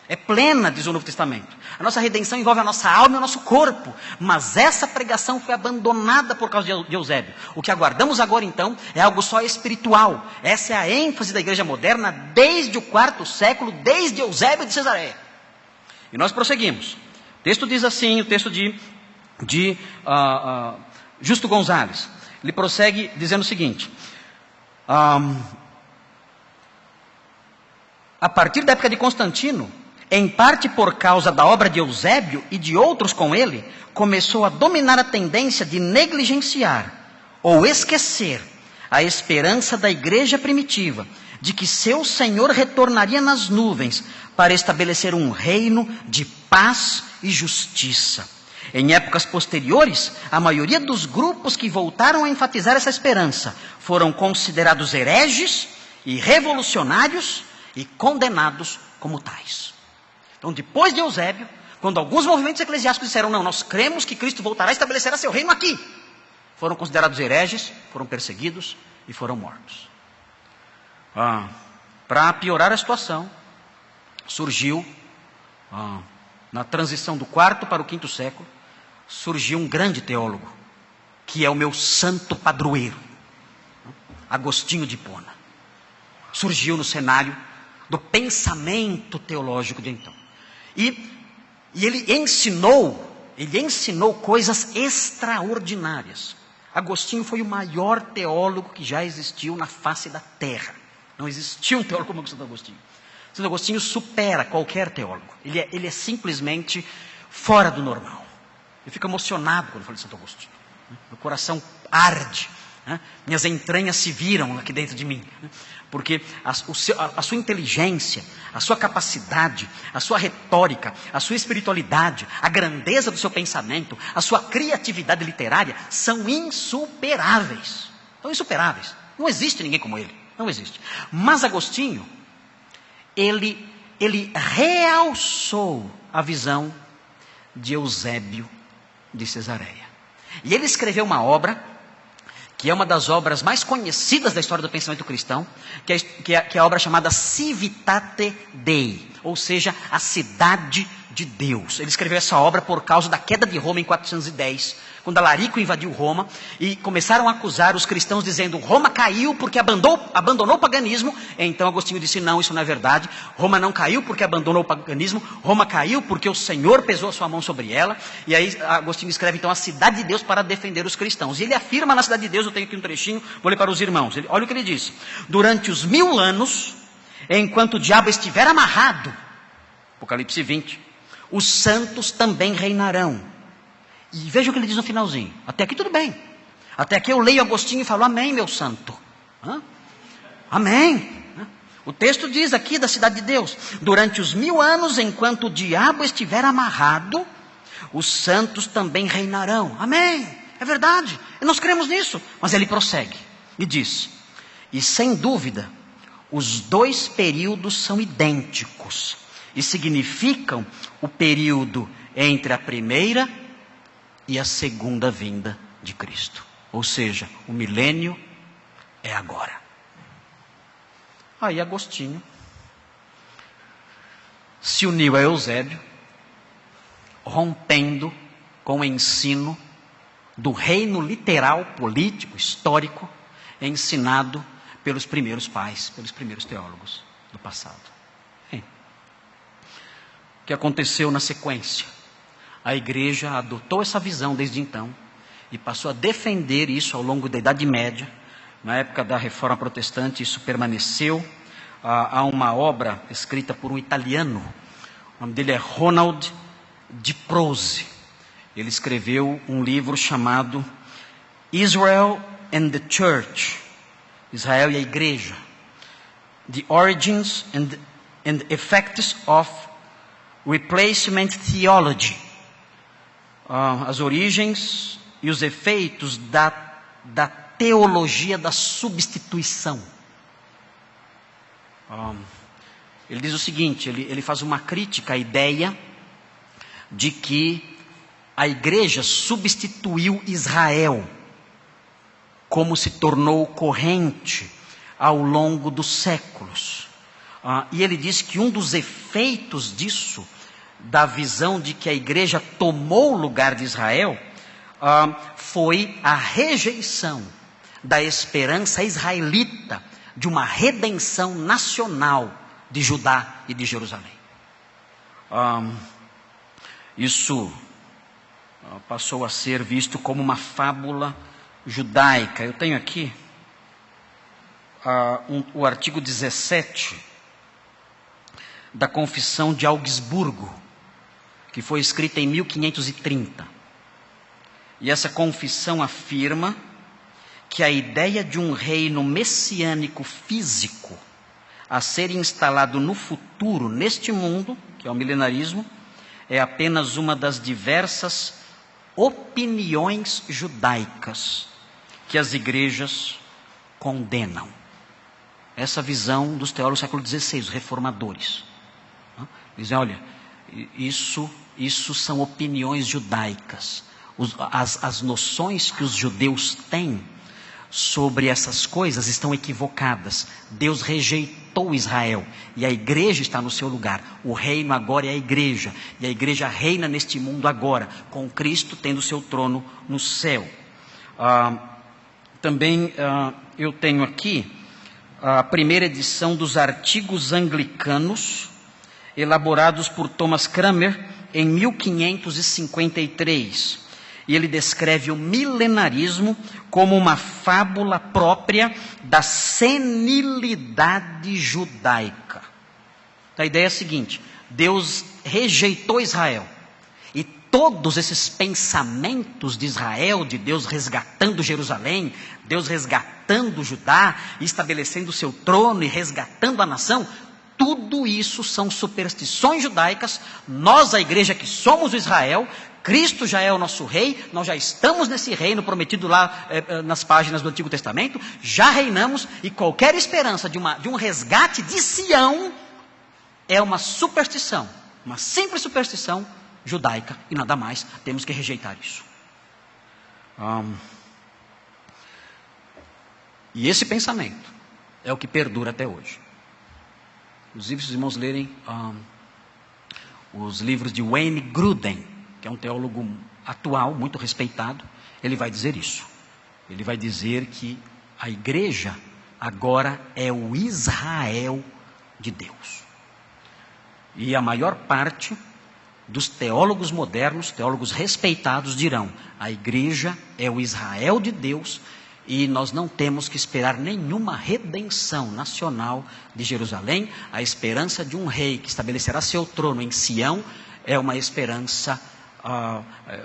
é plena, diz o Novo Testamento. A nossa redenção envolve a nossa alma e o nosso corpo. Mas essa pregação foi abandonada por causa de Eusébio. O que aguardamos agora então é algo só espiritual. Essa é a ênfase da igreja moderna desde o quarto século, desde Eusébio de Cesareia. E nós prosseguimos. O texto diz assim, o texto de Justo Gonzalez. Ele prossegue dizendo o seguinte. A partir da época de Constantino, em parte por causa da obra de Eusébio e de outros com ele, começou a dominar a tendência de negligenciar ou esquecer a esperança da igreja primitiva, de que seu Senhor retornaria nas nuvens para estabelecer um reino de paz e justiça. Em épocas posteriores, a maioria dos grupos que voltaram a enfatizar essa esperança foram considerados hereges e revolucionários e condenados como tais. Então, depois de Eusébio, quando alguns movimentos eclesiásticos disseram, não, nós cremos que Cristo voltará a estabelecer seu reino aqui, foram considerados hereges, foram perseguidos e foram mortos. Para piorar a situação, surgiu, na transição do quarto para o quinto século, surgiu um grande teólogo, que é o meu santo padroeiro, Agostinho de Hipona. Surgiu no cenário do pensamento teológico de então. E ele ensinou coisas extraordinárias. Agostinho foi o maior teólogo que já existiu na face da terra. Não existiu um teólogo como o Santo Agostinho. Santo Agostinho supera qualquer teólogo. Ele é simplesmente fora do normal. Eu fico emocionado quando falo de Santo Agostinho. Meu coração arde. Minhas entranhas se viram aqui dentro de mim. Porque a sua inteligência, a sua capacidade, a sua retórica, a sua espiritualidade, a grandeza do seu pensamento, a sua criatividade literária são insuperáveis. São insuperáveis. Não existe ninguém como ele. Não existe. Mas Agostinho, ele realçou a visão de Eusébio de Cesareia. E ele escreveu uma obra que é uma das obras mais conhecidas da história do pensamento cristão, que é a obra chamada Civitate Dei, ou seja, a cidade de Deus. Ele escreveu essa obra por causa da queda de Roma em 410, quando Alarico invadiu Roma, e começaram a acusar os cristãos dizendo, Roma caiu porque abandonou o paganismo. Então Agostinho disse, não, isso não é verdade. Roma não caiu porque abandonou o paganismo, Roma caiu porque o Senhor pesou a sua mão sobre ela. E aí Agostinho escreve então a cidade de Deus para defender os cristãos. E ele afirma na cidade de Deus, eu tenho aqui um trechinho, vou ler para os irmãos. Olha o que ele diz. Durante os 1000 anos, enquanto o diabo estiver amarrado, Apocalipse 20, os santos também reinarão. E veja o que ele diz no finalzinho. Até aqui tudo bem. Até aqui eu leio Agostinho e falo, amém, meu santo. Amém. O texto diz aqui da cidade de Deus, durante os 1000 anos, enquanto o diabo estiver amarrado, os santos também reinarão. Amém. É verdade. E nós cremos nisso. Mas ele prossegue e diz, e sem dúvida, os dois períodos são idênticos e significam o período entre a primeira e a segunda vinda de Cristo. Ou seja, o milênio é agora. Aí Agostinho se uniu a Eusébio, rompendo com o ensino do reino literal, político, histórico, ensinado pelos primeiros pais, pelos primeiros teólogos do passado. O que aconteceu na sequência? A igreja adotou essa visão desde então e passou a defender isso ao longo da Idade Média. Na época da Reforma Protestante isso permaneceu. Há uma obra escrita por um italiano, o nome dele é Ronald Di Prose. Ele escreveu um livro chamado Israel and the Church, Israel e a Igreja, The Origins and Effects of Replacement Theology, as origens e os efeitos da teologia da substituição. Ele diz o seguinte, ele faz uma crítica à ideia de que a igreja substituiu Israel, como se tornou corrente ao longo dos séculos. E ele diz que um dos efeitos disso, da visão de que a igreja tomou o lugar de Israel, foi a rejeição da esperança israelita de uma redenção nacional de Judá e de Jerusalém. Isso passou a ser visto como uma fábula judaica. Eu tenho aqui o artigo 17 da Confissão de Augsburgo, que foi escrita em 1530. E essa confissão afirma que a ideia de um reino messiânico físico a ser instalado no futuro, neste mundo, que é o milenarismo, é apenas uma das diversas opiniões judaicas que as igrejas condenam. Essa visão dos teólogos do século XVI, os reformadores. Dizem, olha, isso são opiniões judaicas. As noções que os judeus têm sobre essas coisas estão equivocadas. Deus rejeitou Israel e a igreja está no seu lugar. O reino agora é a igreja, e a igreja reina neste mundo agora, com Cristo tendo seu trono no céu. Também eu tenho aqui a primeira edição dos Artigos Anglicanos, elaborados por Thomas Cranmer em 1553. E ele descreve o milenarismo como uma fábula própria da senilidade judaica. A ideia é a seguinte: Deus rejeitou Israel. E todos esses pensamentos de Israel, de Deus resgatando Jerusalém, Deus resgatando Judá, estabelecendo o seu trono e resgatando a nação, tudo isso são superstições judaicas. Nós, a igreja que somos o Israel, Cristo já é o nosso rei, nós já estamos nesse reino prometido lá nas páginas do Antigo Testamento, já reinamos, e qualquer esperança de um resgate de Sião é uma superstição, uma simples superstição judaica e nada mais. Temos que rejeitar isso. E esse pensamento é o que perdura até hoje. Inclusive, se os irmãos lerem os livros de Wayne Grudem, que é um teólogo atual, muito respeitado, ele vai dizer isso. Ele vai dizer que a igreja agora é o Israel de Deus. E a maior parte dos teólogos modernos, teólogos respeitados, dirão: a igreja é o Israel de Deus e nós não temos que esperar nenhuma redenção nacional de Jerusalém. A esperança de um rei que estabelecerá seu trono em Sião é uma esperança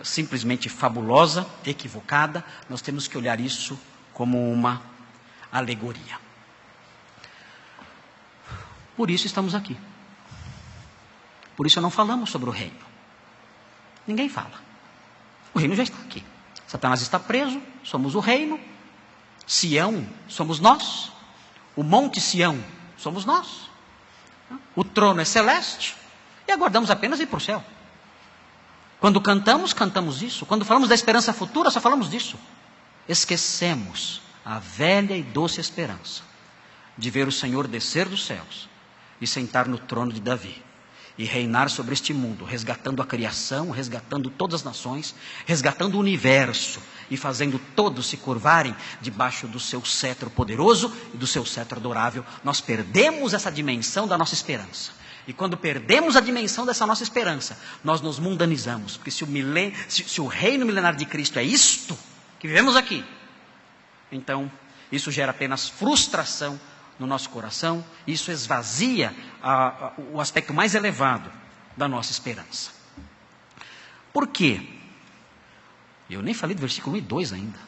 simplesmente fabulosa, equivocada. Nós temos que olhar isso como uma alegoria. Por isso estamos aqui. Por isso não falamos sobre o reino. Ninguém fala. O reino já está aqui. Satanás está preso, somos o reino. Sião somos nós. O monte Sião somos nós. O trono é celeste e aguardamos apenas ir para o céu. Quando cantamos, cantamos isso. Quando falamos da esperança futura, só falamos disso. Esquecemos a velha e doce esperança de ver o Senhor descer dos céus e sentar no trono de Davi e reinar sobre este mundo, resgatando a criação, resgatando todas as nações, resgatando o universo e fazendo todos se curvarem debaixo do seu cetro poderoso e do seu cetro adorável. Nós perdemos essa dimensão da nossa esperança. E quando perdemos a dimensão dessa nossa esperança, nós nos mundanizamos. Porque se o reino milenar de Cristo é isto que vivemos aqui, então isso gera apenas frustração no nosso coração. Isso esvazia o aspecto mais elevado da nossa esperança. Por quê? Eu nem falei do versículo 1 e 2 ainda.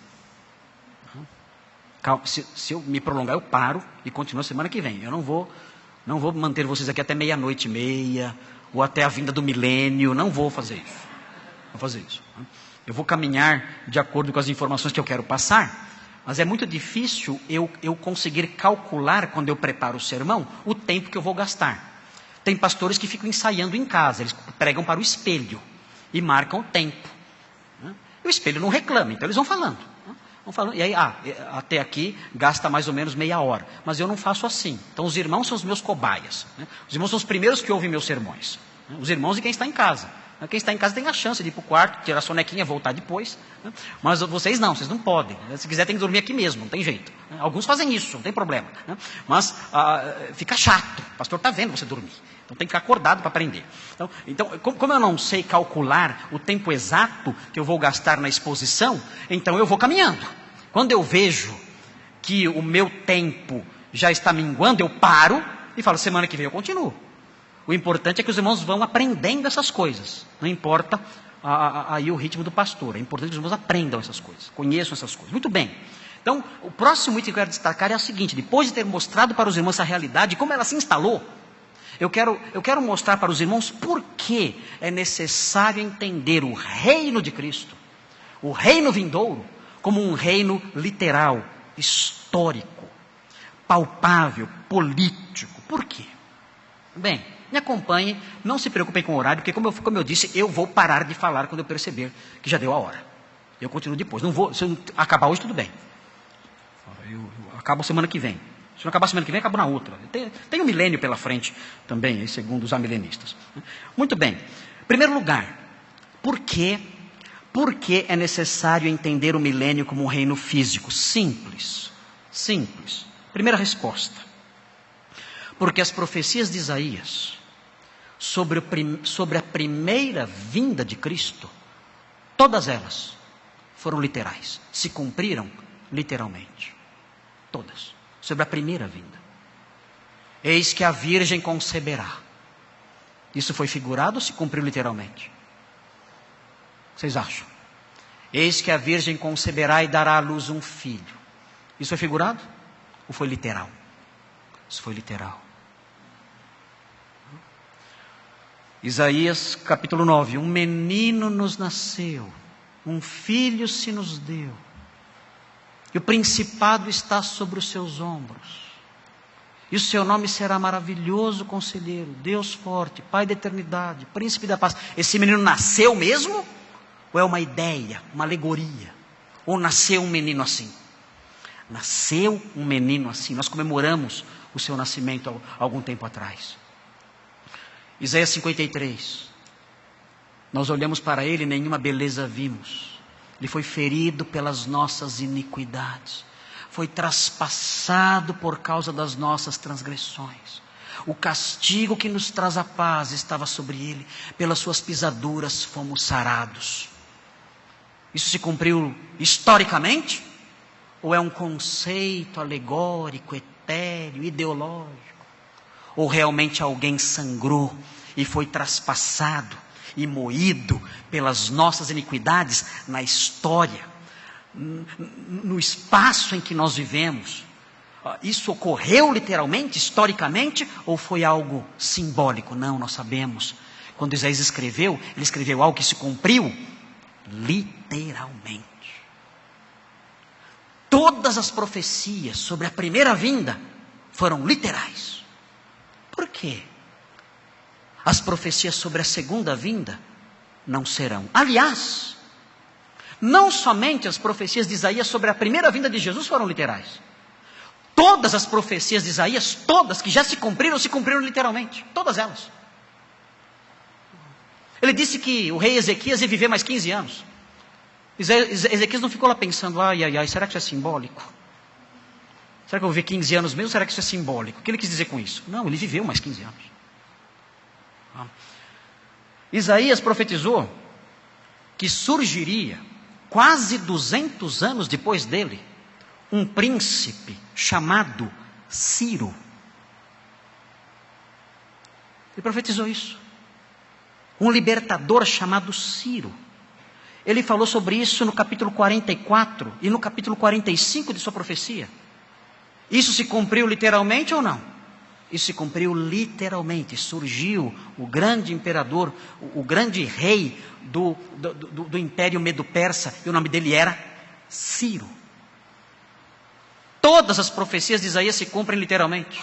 Calma, se eu me prolongar, eu paro e continuo semana que vem. Eu não vou manter vocês aqui até 00:30 ou até a vinda do milênio. Não vou fazer isso. Vou fazer isso. Eu vou caminhar de acordo com as informações que eu quero passar, mas é muito difícil eu conseguir calcular, quando eu preparo o sermão, o tempo que eu vou gastar. Tem pastores que ficam ensaiando em casa, eles pregam para o espelho e marcam o tempo. E o espelho não reclama, então eles vão falando. E aí, até aqui gasta mais ou menos meia hora. Mas eu não faço assim. Então os irmãos são os meus cobaias. Os irmãos são os primeiros que ouvem meus sermões. Os irmãos e quem está em casa. Quem está em casa tem a chance de ir para o quarto, tirar a sonequinha, voltar depois. Mas vocês não podem. Se quiser tem que dormir aqui mesmo, não tem jeito. Alguns fazem isso, não tem problema. Mas fica chato, o pastor está vendo você dormir. Então tem que ficar acordado para aprender. Então, como eu não sei calcular o tempo exato que eu vou gastar na exposição, então eu vou caminhando. Quando eu vejo que o meu tempo já está minguando, eu paro e falo, semana que vem eu continuo. O importante é que os irmãos vão aprendendo essas coisas. Não importa aí o ritmo do pastor. É importante que os irmãos aprendam essas coisas, conheçam essas coisas. Muito bem. Então, o próximo item que eu quero destacar é o seguinte: depois de ter mostrado para os irmãos essa realidade, como ela se instalou, eu quero mostrar para os irmãos por que é necessário entender o reino de Cristo, o reino vindouro, como um reino literal, histórico, palpável, político. Por quê? Bem, me acompanhem, não se preocupem com o horário, porque como eu disse, eu vou parar de falar quando eu perceber que já deu a hora. Eu continuo depois. Se eu não acabar hoje, tudo bem. Eu acabo semana que vem. Se não acabar semana que vem, acabo na outra. Tem um milênio pela frente também, segundo os amilenistas. Muito bem. Em primeiro lugar, por que é necessário entender o milênio como um reino físico? Simples. Primeira resposta. Porque as profecias de Isaías sobre a primeira vinda de Cristo, todas elas foram literais, se cumpriram literalmente. Todas. Sobre a primeira vinda. Eis que a virgem conceberá. Isso foi figurado ou se cumpriu literalmente? Vocês acham? Eis que a virgem conceberá e dará à luz um filho. Isso foi figurado ou foi literal? Isso foi literal. Isaías capítulo 9. Um menino nos nasceu, um filho se nos deu. E o principado está sobre os seus ombros. E o seu nome será maravilhoso conselheiro, Deus forte, Pai da eternidade, príncipe da paz. Esse menino nasceu mesmo? Ou é uma ideia, uma alegoria? Ou nasceu um menino assim? Nasceu um menino assim. Nós comemoramos o seu nascimento há algum tempo atrás. Isaías 53. Nós olhamos para ele e nenhuma beleza vimos. Ele foi ferido pelas nossas iniquidades. Foi traspassado por causa das nossas transgressões. O castigo que nos traz a paz estava sobre ele. Pelas suas pisaduras fomos sarados. Isso se cumpriu historicamente? Ou é um conceito alegórico, etéreo, ideológico? Ou realmente alguém sangrou e foi traspassado e moído pelas nossas iniquidades na história, no espaço em que nós vivemos? Isso ocorreu literalmente, historicamente, ou foi algo simbólico? Não, nós sabemos. Quando Isaías escreveu, ele escreveu algo que se cumpriu literalmente. Todas as profecias sobre a primeira vinda foram literais. Por quê? As profecias sobre a segunda vinda não serão. Aliás, não somente as profecias de Isaías sobre a primeira vinda de Jesus foram literais. Todas as profecias de Isaías, todas que já se cumpriram literalmente. Todas elas. Ele disse que o rei Ezequias ia viver mais 15 anos. Ezequias não ficou lá pensando, ai, será que isso é simbólico? Será que eu vou viver 15 anos mesmo? Será que isso é simbólico? O que ele quis dizer com isso? Não, ele viveu mais 15 anos. Isaías profetizou que surgiria, quase 200 anos depois dele, um príncipe chamado Ciro. Ele profetizou isso. Um libertador chamado Ciro. Ele falou sobre isso no capítulo 44 e no capítulo 45 de sua profecia. Isso se cumpriu literalmente ou não? Isso se cumpriu literalmente. Surgiu o grande imperador, o grande rei do Império Medo-Persa, e o nome dele era Ciro. Todas as profecias de Isaías se cumprem literalmente.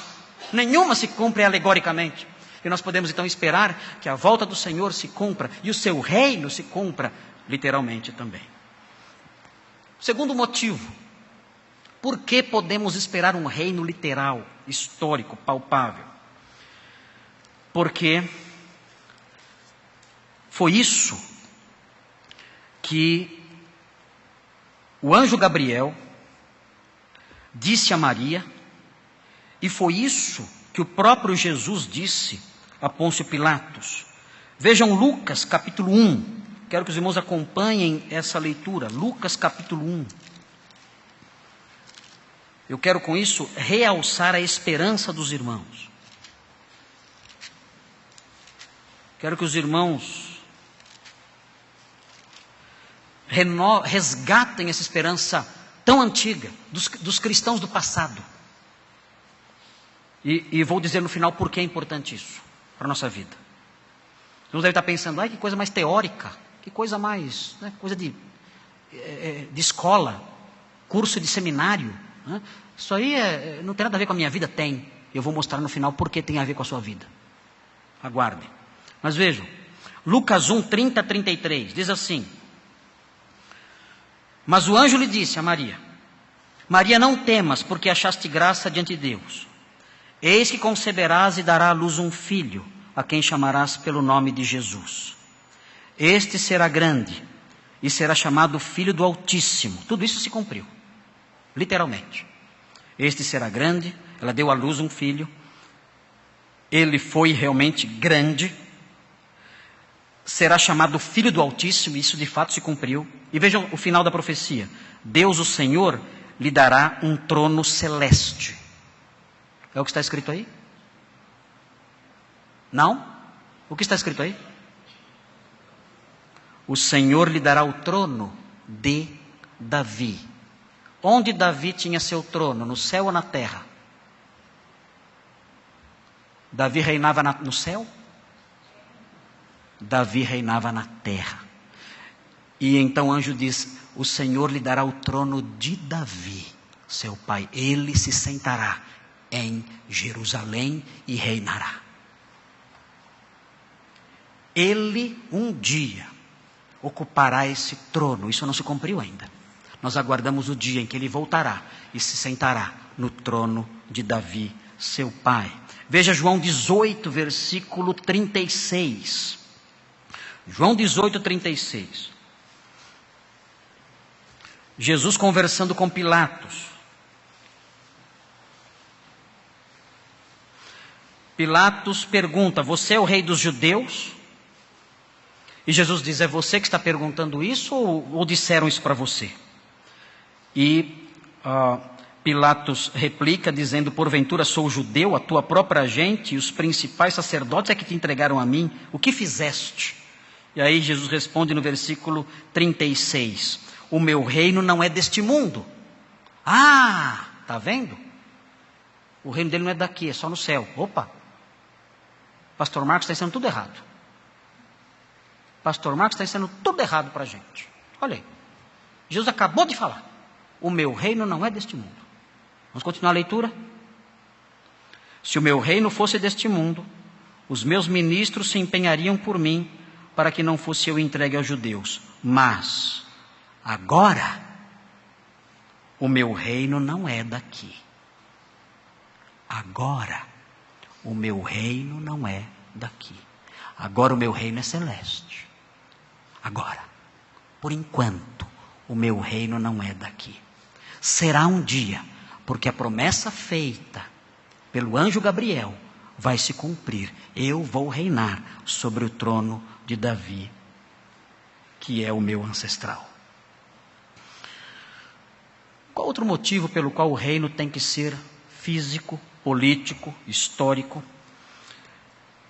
Nenhuma se cumpre alegoricamente. E nós podemos então esperar que a volta do Senhor se cumpra e o seu reino se cumpra literalmente também. Segundo motivo, por que podemos esperar um reino literal, histórico, palpável? Porque foi isso que o anjo Gabriel disse a Maria, e foi isso que o próprio Jesus disse a Pôncio Pilatos. Vejam Lucas capítulo 1, quero que os irmãos acompanhem essa leitura, Lucas capítulo 1. Eu quero com isso realçar a esperança dos irmãos. Quero que os irmãos resgatem essa esperança tão antiga dos cristãos do passado. E vou dizer no final por que é importante isso para a nossa vida. Você deve estar pensando, que coisa mais teórica, que coisa mais, coisa de escola, curso de seminário. Isso aí não tem nada a ver com a minha vida? Tem. Eu vou mostrar no final por que tem a ver com a sua vida. Aguardem. Mas vejam, Lucas 1, 30 a 33, diz assim: mas o anjo lhe disse a Maria: Maria, não temas, porque achaste graça diante de Deus. Eis que conceberás e dará à luz um filho, a quem chamarás pelo nome de Jesus. Este será grande e será chamado Filho do Altíssimo. Tudo isso se cumpriu, literalmente. Este será grande, ela deu à luz um filho, ele foi realmente grande, será chamado Filho do Altíssimo, isso de fato se cumpriu. E vejam o final da profecia: Deus o Senhor lhe dará um trono celeste. É o que está escrito aí? Não? O que está escrito aí? O Senhor lhe dará o trono de Davi. Onde Davi tinha seu trono? No céu ou na terra? Davi reinava no céu? Davi reinava na terra. E então o anjo diz: o Senhor lhe dará o trono de Davi, seu pai. Ele se sentará em Jerusalém e reinará. Ele um dia ocupará esse trono. Isso não se cumpriu ainda. Nós aguardamos o dia em que ele voltará e se sentará no trono de Davi, seu pai. Veja João 18, versículo 36. João 18, 36. Jesus conversando com Pilatos. Pilatos pergunta: você é o rei dos judeus? E Jesus diz: é você que está perguntando isso ou disseram isso para você? E Pilatos replica dizendo: porventura sou judeu, a tua própria gente e os principais sacerdotes é que te entregaram a mim, o que fizeste? E aí Jesus responde no versículo 36, o meu reino não é deste mundo. Está vendo? O reino dele não é daqui, é só no céu. Opa, Pastor Marcos está ensinando tudo errado. Pastor Marcos está ensinando tudo errado para a gente. Olha aí, Jesus acabou de falar: o meu reino não é deste mundo. Vamos continuar a leitura? Se o meu reino fosse deste mundo, os meus ministros se empenhariam por mim, para que não fosse eu entregue aos judeus. Mas, agora, o meu reino não é daqui. Agora, o meu reino não é daqui. Agora o meu reino é celeste. Agora, por enquanto, o meu reino não é daqui. Será um dia, porque a promessa feita pelo anjo Gabriel vai se cumprir. Eu vou reinar sobre o trono de Davi, que é o meu ancestral. Qual outro motivo pelo qual o reino tem que ser físico, político, histórico?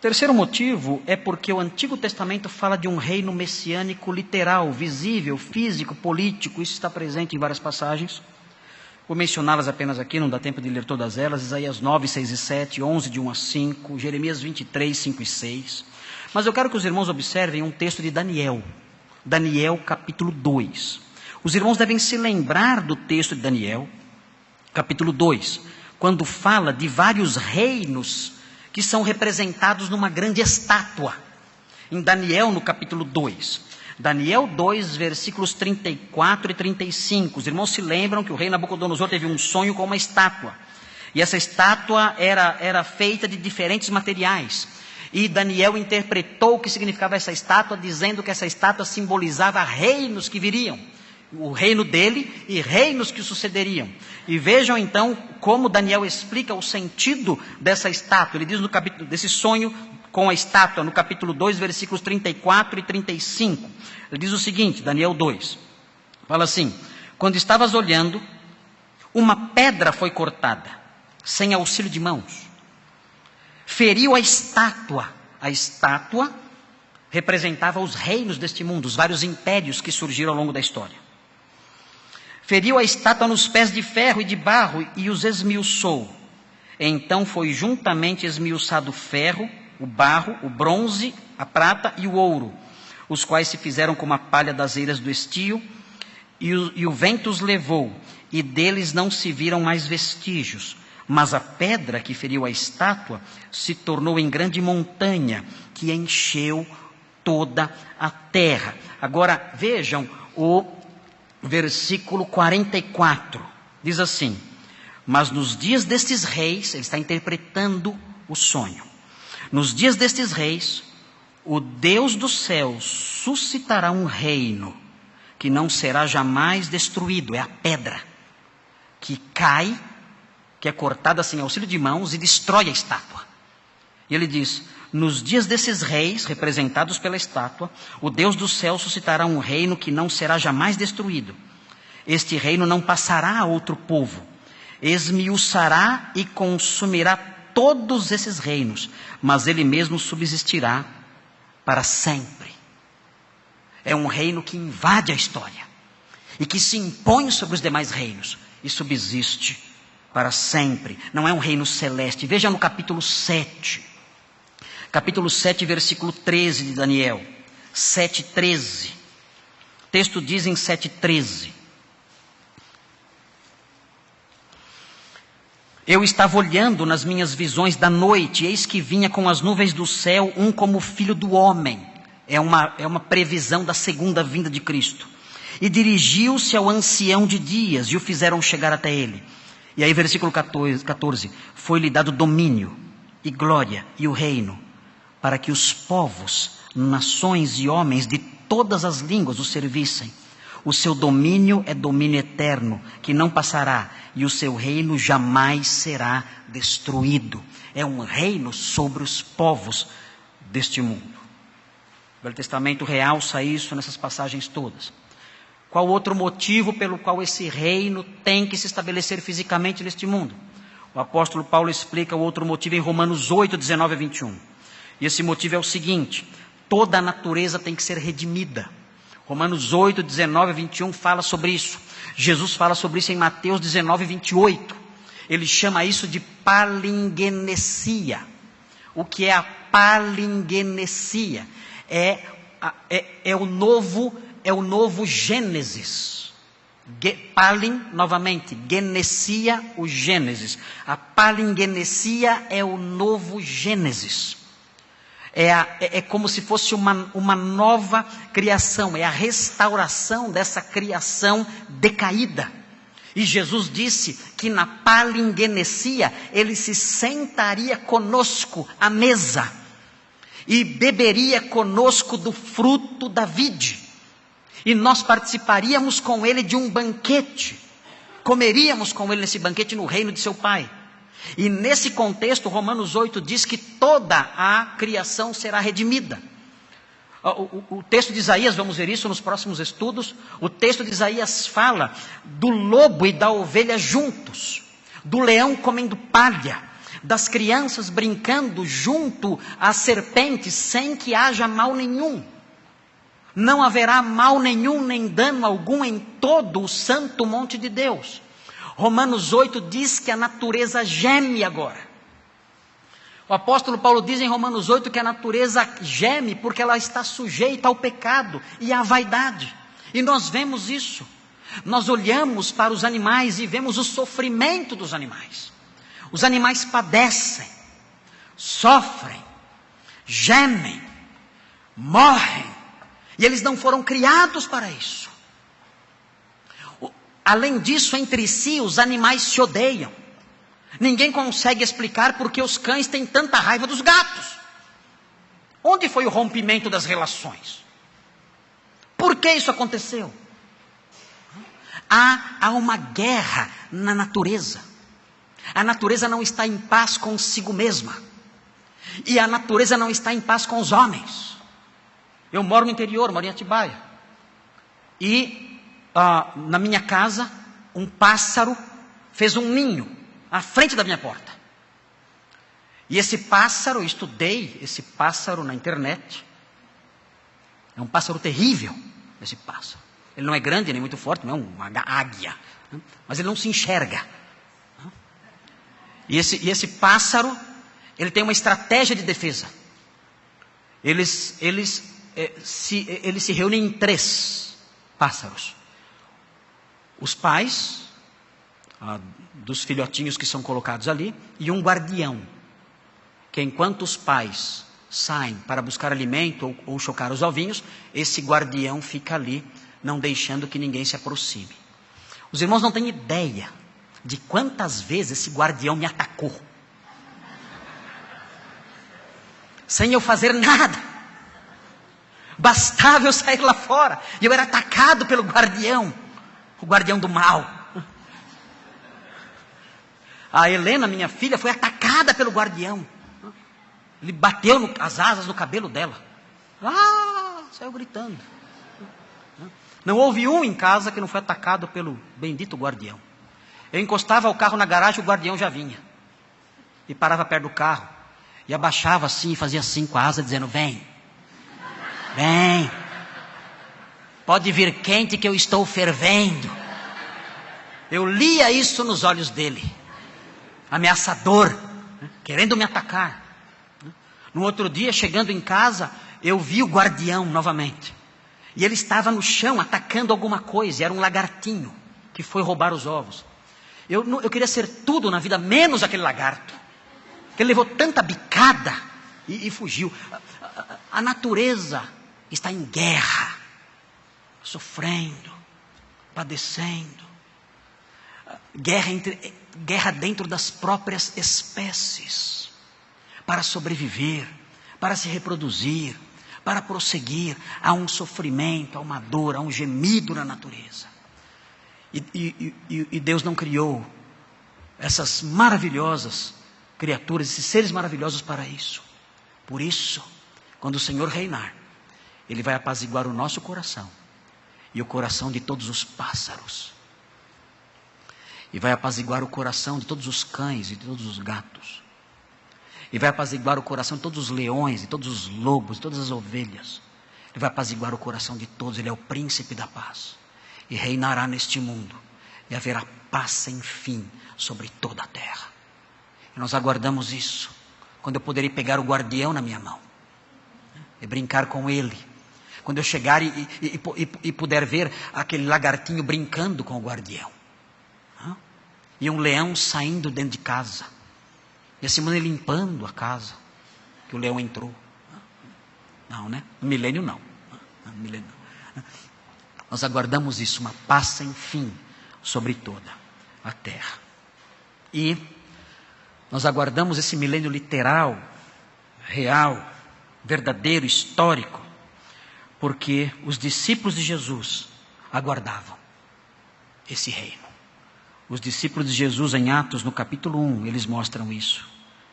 Terceiro motivo é porque o Antigo Testamento fala de um reino messiânico literal, visível, físico, político. Isso está presente em várias passagens. Vou mencioná-las apenas aqui, não dá tempo de ler todas elas. Isaías 9, 6 e 7, 11, de 1 a 5, Jeremias 23, 5 e 6. Mas eu quero que os irmãos observem um texto de Daniel. Daniel capítulo 2. Os irmãos devem se lembrar do texto de Daniel, capítulo 2, quando fala de vários reinos que são representados numa grande estátua. Em Daniel, no capítulo 2. Daniel 2, versículos 34 e 35. Os irmãos se lembram que o rei Nabucodonosor teve um sonho com uma estátua. E essa estátua era feita de diferentes materiais. E Daniel interpretou o que significava essa estátua, dizendo que essa estátua simbolizava reinos que viriam. O reino dele e reinos que sucederiam. E vejam então como Daniel explica o sentido dessa estátua. Ele diz no capítulo desse sonho com a estátua, no capítulo 2, versículos 34 e 35. Ele diz o seguinte, Daniel 2. Fala assim: quando estavas olhando, uma pedra foi cortada, sem auxílio de mãos. Feriu a estátua. A estátua representava os reinos deste mundo, os vários impérios que surgiram ao longo da história. Feriu a estátua nos pés de ferro e de barro e os esmiuçou. Então foi juntamente esmiuçado o ferro, o barro, o bronze, a prata e o ouro, os quais se fizeram como a palha das eiras do estio, e o vento os levou, e deles não se viram mais vestígios. Mas a pedra que feriu a estátua se tornou em grande montanha, que encheu toda a terra. Agora vejam o versículo 44, diz assim: mas nos dias destes reis, ele está interpretando o sonho, nos dias destes reis, o Deus dos céus suscitará um reino que não será jamais destruído. É a pedra que cai, que é cortada sem auxílio de mãos e destrói a estátua. E ele diz: nos dias desses reis, representados pela estátua, o Deus do céu suscitará um reino que não será jamais destruído. Este reino não passará a outro povo. Esmiuçará e consumirá todos esses reinos, mas ele mesmo subsistirá para sempre. É um reino que invade a história e que se impõe sobre os demais reinos e subsiste para sempre. Não é um reino celeste. Veja no capítulo 7. Capítulo 7, versículo 13 de Daniel. 7:13. O texto diz em 7:13: eu estava olhando nas minhas visões da noite, eis que vinha com as nuvens do céu um como filho do homem. É uma previsão da segunda vinda de Cristo. E dirigiu-se ao ancião de dias, e o fizeram chegar até ele. E aí versículo 14, foi-lhe dado domínio, e glória, e o reino, para que os povos, nações e homens de todas as línguas o servissem. O seu domínio é domínio eterno, que não passará, e o seu reino jamais será destruído. É um reino sobre os povos deste mundo. O Velho Testamento realça isso nessas passagens todas. Qual outro motivo pelo qual esse reino tem que se estabelecer fisicamente neste mundo? O apóstolo Paulo explica o outro motivo em Romanos 8, 19 a 21. E esse motivo é o seguinte: toda a natureza tem que ser redimida. Romanos 8, 19 a 21 fala sobre isso. Jesus fala sobre isso em Mateus 19, 28. Ele chama isso de palingenesia. O que é a palingenesia? É o novo Gênesis. Palin, novamente, genesia, o Gênesis. A palingenesia é o novo Gênesis. É como se fosse uma nova criação, é a restauração dessa criação decaída. E Jesus disse que na palingenesia ele se sentaria conosco à mesa e beberia conosco do fruto da vide. E nós participaríamos com ele de um banquete, comeríamos com ele nesse banquete no reino de seu Pai. E nesse contexto, Romanos 8 diz que toda a criação será redimida. O texto de Isaías, vamos ver isso nos próximos estudos, o texto de Isaías fala do lobo e da ovelha juntos, do leão comendo palha, das crianças brincando junto às serpentes, sem que haja mal nenhum. Não haverá mal nenhum, nem dano algum em todo o santo monte de Deus. Romanos 8 diz que a natureza geme agora. O apóstolo Paulo diz em Romanos 8 que a natureza geme porque ela está sujeita ao pecado e à vaidade. E nós vemos isso. Nós olhamos para os animais e vemos o sofrimento dos animais. Os animais padecem, sofrem, gemem, morrem. E eles não foram criados para isso. Além disso, entre si, os animais se odeiam. Ninguém consegue explicar por que os cães têm tanta raiva dos gatos. Onde foi o rompimento das relações? Por que isso aconteceu? Há uma guerra na natureza. A natureza não está em paz consigo mesma. E a natureza não está em paz com os homens. Eu moro no interior, moro em Atibaia. E na minha casa, um pássaro fez um ninho à frente da minha porta. E esse pássaro, eu estudei esse pássaro na internet. É um pássaro terrível, esse pássaro. Ele não é grande nem muito forte, não é uma águia, mas ele não se enxerga. E esse pássaro, ele tem uma estratégia de defesa. Eles se reúnem em 3 pássaros. Os pais dos filhotinhos que são colocados ali, e um guardião, que enquanto os pais saem para buscar alimento ou chocar os ovinhos, esse guardião fica ali, não deixando que ninguém se aproxime. Os irmãos não têm ideia de quantas vezes esse guardião me atacou, sem eu fazer nada. Bastava eu sair lá fora, e eu era atacado pelo guardião, o guardião do mal. A Helena, minha filha, foi atacada pelo guardião. Ele bateu as asas no cabelo dela. Saiu gritando. Não houve um em casa que não foi atacado pelo bendito guardião. Eu encostava o carro na garagem, o guardião já vinha. E parava perto do carro. E abaixava assim, e fazia assim com a asa, dizendo: vem. Vem. Pode vir quente que eu estou fervendo. Eu lia isso nos olhos dele. Ameaçador, querendo me atacar. No outro dia, chegando em casa, eu vi o guardião novamente. E ele estava no chão atacando alguma coisa. Era um lagartinho que foi roubar os ovos. Eu queria ser tudo na vida, menos aquele lagarto. Ele levou tanta bicada e fugiu. A natureza está em guerra, sofrendo, padecendo. Guerra dentro das próprias espécies, para sobreviver, para se reproduzir, para prosseguir. Há um sofrimento, há uma dor, há um gemido na natureza. E Deus não criou essas maravilhosas criaturas, esses seres maravilhosos para isso. Por isso, quando o Senhor reinar, Ele vai apaziguar o nosso coração e o coração de todos os pássaros. E vai apaziguar o coração de todos os cães e de todos os gatos. E vai apaziguar o coração de todos os leões, de todos os lobos, de todas as ovelhas. Ele vai apaziguar o coração de todos. Ele é o príncipe da paz. E reinará neste mundo. E haverá paz sem fim sobre toda a terra. E nós aguardamos isso. Quando eu poderei pegar o guardião na minha mão. E brincar com ele. Quando eu chegar e puder ver aquele lagartinho brincando com o guardião. E um leão saindo dentro de casa. E a Simone limpando a casa. Que o leão entrou. Não, né? No milênio não. No milênio não. Nós aguardamos isso, uma paz sem fim sobre toda a terra. E nós aguardamos esse milênio literal, real, verdadeiro, histórico, porque os discípulos de Jesus aguardavam esse reino. Os discípulos de Jesus em Atos, no capítulo 1, eles mostram isso.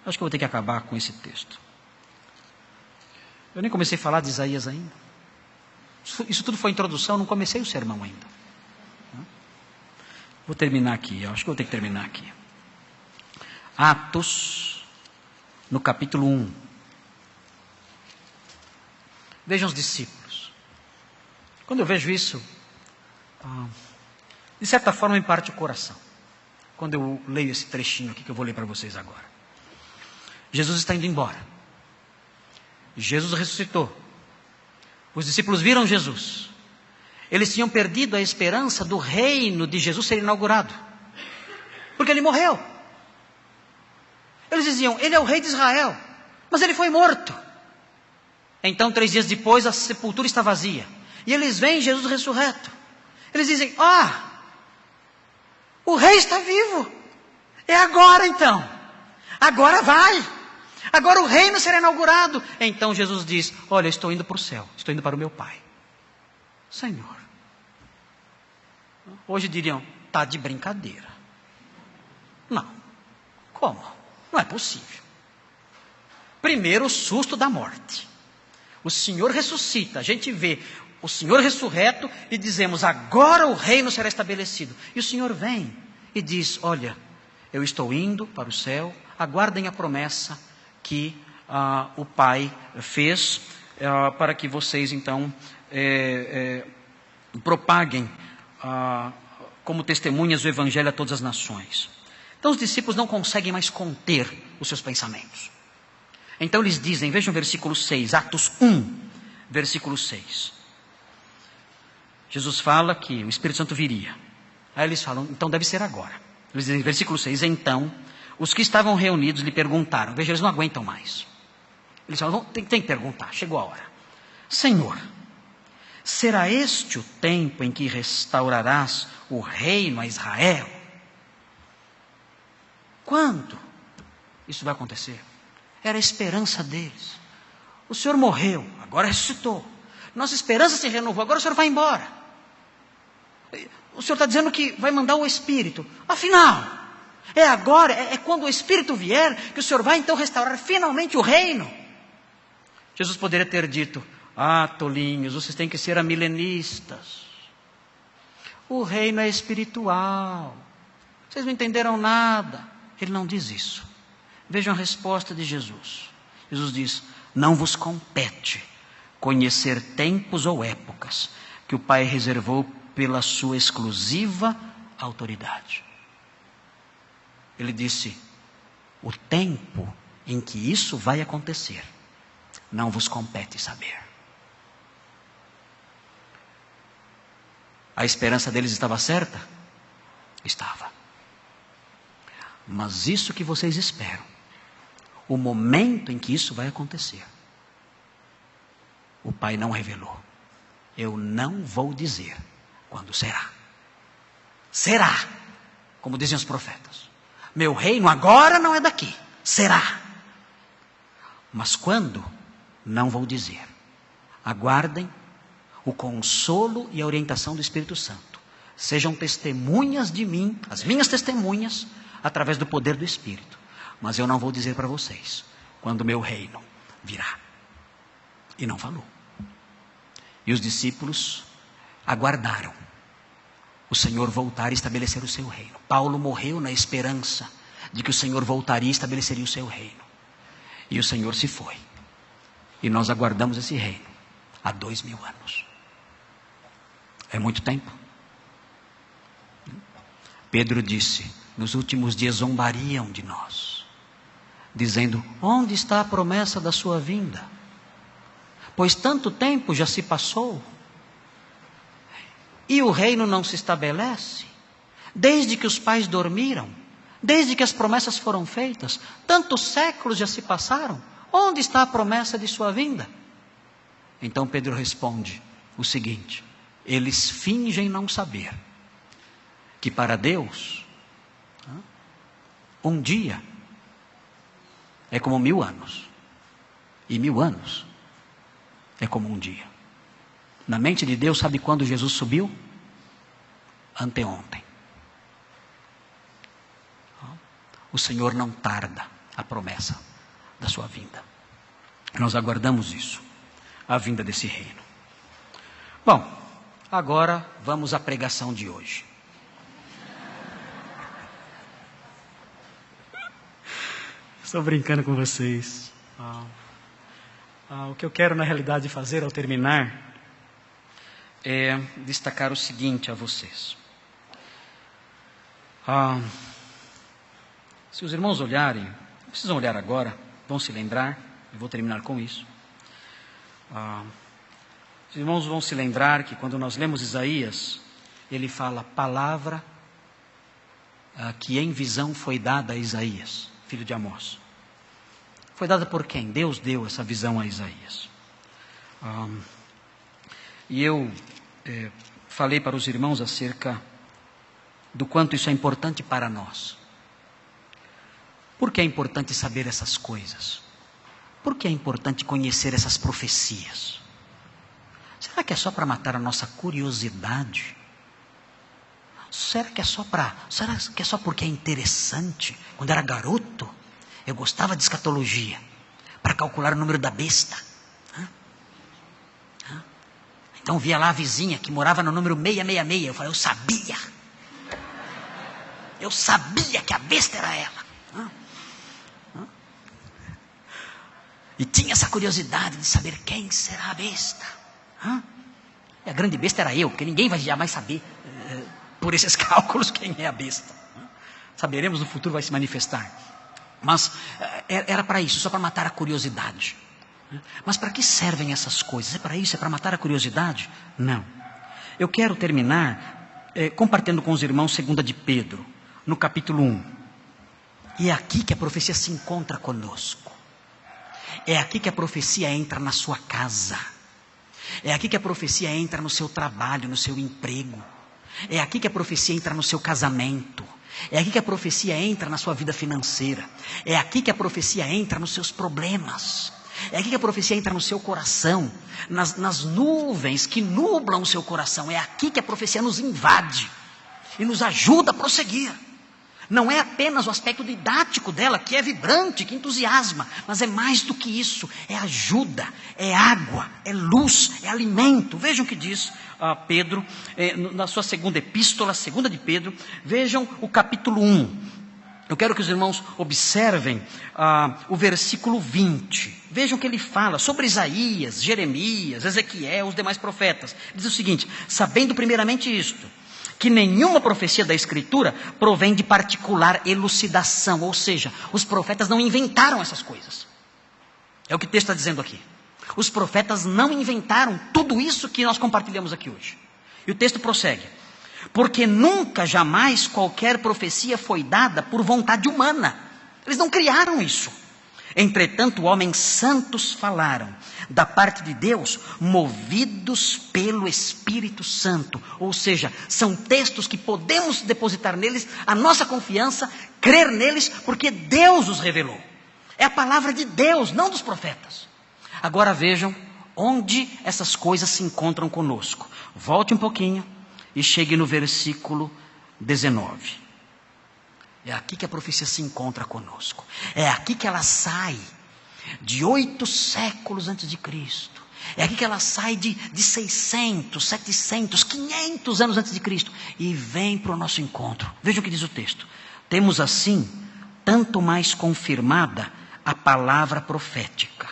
Acho que eu vou ter que acabar com esse texto. Eu nem comecei a falar de Isaías ainda. Isso tudo foi introdução, não comecei o sermão ainda. Vou terminar aqui, eu acho que eu vou ter que terminar aqui. Atos, no capítulo 1. Vejam os discípulos. Quando eu vejo isso, de certa forma me parte o coração. Quando eu leio esse trechinho aqui que eu vou ler para vocês agora. Jesus está indo embora. Jesus ressuscitou. Os discípulos viram Jesus. Eles tinham perdido a esperança do reino de Jesus ser inaugurado. Porque ele morreu. Eles diziam, ele é o rei de Israel. Mas ele foi morto. Então, 3 dias depois, a sepultura está vazia. E eles veem Jesus ressurreto. Eles dizem, o rei está vivo. É agora então. Agora vai. Agora o reino será inaugurado. Então Jesus diz, olha, estou indo para o céu. Estou indo para o meu Pai. Senhor. Hoje diriam, está de brincadeira. Não. Como? Não é possível. Primeiro o susto da morte. O Senhor ressuscita. A gente vê o Senhor ressurreto e dizemos, agora o reino será estabelecido. E o Senhor vem e diz, olha, eu estou indo para o céu, aguardem a promessa que o Pai fez para que vocês então propaguem como testemunhas o Evangelho a todas as nações. Então os discípulos não conseguem mais conter os seus pensamentos. Então eles dizem, vejam o versículo 6, Atos 1, versículo 6. Jesus fala que o Espírito Santo viria. Aí eles falam, então deve ser agora. Eles dizem, versículo 6, então, os que estavam reunidos lhe perguntaram, veja, eles não aguentam mais. Eles falam, tem que perguntar, chegou a hora. Senhor, será este o tempo em que restaurarás o reino a Israel? Quando isso vai acontecer? Era a esperança deles. O Senhor morreu, agora ressuscitou. Nossa esperança se renovou, agora o Senhor vai embora. O Senhor está dizendo que vai mandar o Espírito. Afinal, é agora, é quando o Espírito vier, que o Senhor vai então restaurar finalmente o reino. Jesus poderia ter dito, tolinhos, vocês têm que ser amilenistas. O reino é espiritual. Vocês não entenderam nada. Ele não diz isso. Vejam a resposta de Jesus. Jesus diz, não vos compete conhecer tempos ou épocas que o Pai reservou pela sua exclusiva autoridade. Ele disse, o tempo em que isso vai acontecer, não vos compete saber. A esperança deles estava certa? Estava. Mas isso que vocês esperam, o momento em que isso vai acontecer, o Pai não revelou. Eu não vou dizer quando será. Será, como dizem os profetas. Meu reino agora não é daqui, será. Mas quando, não vou dizer. Aguardem o consolo e a orientação do Espírito Santo. Sejam testemunhas de mim, as minhas testemunhas, através do poder do Espírito. Mas eu não vou dizer para vocês quando o meu reino virá. E não falou. E os discípulos aguardaram o Senhor voltar e estabelecer o seu reino. Paulo morreu na esperança de que o Senhor voltaria e estabeleceria o seu reino. E o Senhor se foi. E nós aguardamos esse reino há 2000 anos. É muito tempo. Pedro disse, nos últimos dias zombariam de nós, dizendo, onde está a promessa da sua vinda? Pois tanto tempo já se passou, e o reino não se estabelece, desde que os pais dormiram, desde que as promessas foram feitas, tantos séculos já se passaram, onde está a promessa de sua vinda? Então Pedro responde o seguinte, eles fingem não saber, que para Deus, um dia é como 1000 anos, e 1000 anos é como um dia. Na mente de Deus, sabe quando Jesus subiu? Anteontem. o Senhor não tarda a promessa da sua vinda. Nós aguardamos isso, a vinda desse reino. Bom, agora vamos à pregação de hoje. Estou brincando com vocês. O que eu quero na realidade fazer ao terminar é destacar o seguinte a vocês. Se os irmãos olharem, não precisam olhar agora, vão se lembrar, eu vou terminar com isso. Os irmãos vão se lembrar que quando nós lemos Isaías, ele fala palavra que em visão foi dada a Isaías, filho de Amós. Foi dada por quem? Deus deu essa visão a Isaías. E eu falei para os irmãos acerca do quanto isso é importante para nós. Por que é importante saber essas coisas? Por que é importante conhecer essas profecias? Será que é só para matar a nossa curiosidade? Será que é só porque é interessante? Quando era garoto, eu gostava de escatologia, para calcular o número da besta. Então via lá a vizinha que morava no número 666. Eu falei, eu sabia que a besta era ela. E tinha essa curiosidade de saber quem será a besta. E a grande besta era eu, porque ninguém vai jamais saber, por esses cálculos, quem é a besta. Saberemos no futuro, vai se manifestar. Mas era para isso, só para matar a curiosidade. Mas para que servem essas coisas? É para isso? É para matar a curiosidade? Não. Eu quero terminar compartilhando com os irmãos 2 de Pedro, no capítulo 1. E é aqui que a profecia se encontra conosco. É aqui que a profecia entra na sua casa. É aqui que a profecia entra no seu trabalho, no seu emprego. É aqui que a profecia entra no seu casamento. É aqui que a profecia entra na sua vida financeira. É aqui que a profecia entra nos seus problemas. É aqui que a profecia entra no seu coração, nas nuvens que nublam o seu coração. É aqui que a profecia nos invade e nos ajuda a prosseguir. Não é apenas o aspecto didático dela, que é vibrante, que entusiasma, mas é mais do que isso. É ajuda, é água, é luz, é alimento. Vejam o que diz Pedro, na sua segunda epístola, 2 de Pedro. Vejam o capítulo 1. Eu quero que os irmãos observem o versículo 20. Vejam que ele fala sobre Isaías, Jeremias, Ezequiel, os demais profetas. Diz o seguinte: sabendo primeiramente isto, que nenhuma profecia da Escritura provém de particular elucidação, ou seja, os profetas não inventaram essas coisas. É o que o texto está dizendo aqui. Os profetas não inventaram tudo isso que nós compartilhamos aqui hoje. E o texto prossegue: porque nunca, jamais, qualquer profecia foi dada por vontade humana. Eles não criaram isso. Entretanto, homens santos falaram da parte de Deus, movidos pelo Espírito Santo. Ou seja, são textos que podemos depositar neles a nossa confiança, crer neles, porque Deus os revelou. É a palavra de Deus, não dos profetas. Agora vejam onde essas coisas se encontram conosco. Volte um pouquinho e chegue no versículo 19. É aqui que a profecia se encontra conosco. É aqui que ela sai de 8 séculos antes de Cristo. É aqui que ela sai de 600, 700, 500 anos antes de Cristo. E vem para o nosso encontro. Vejam o que diz o texto. Temos assim, tanto mais confirmada a palavra profética.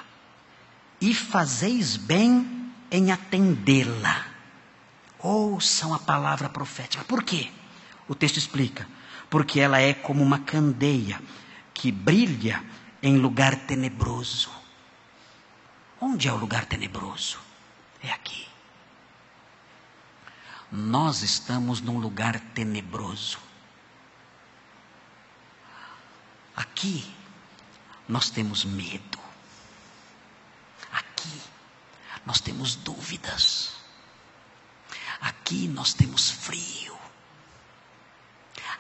E fazeis bem em atendê-la. Ouçam a palavra profética. Por quê? O texto explica. Porque ela é como uma candeia que brilha em lugar tenebroso. Onde é o lugar tenebroso? É aqui. Nós estamos num lugar tenebroso. Aqui nós temos medo. Aqui nós temos dúvidas. Aqui nós temos frio.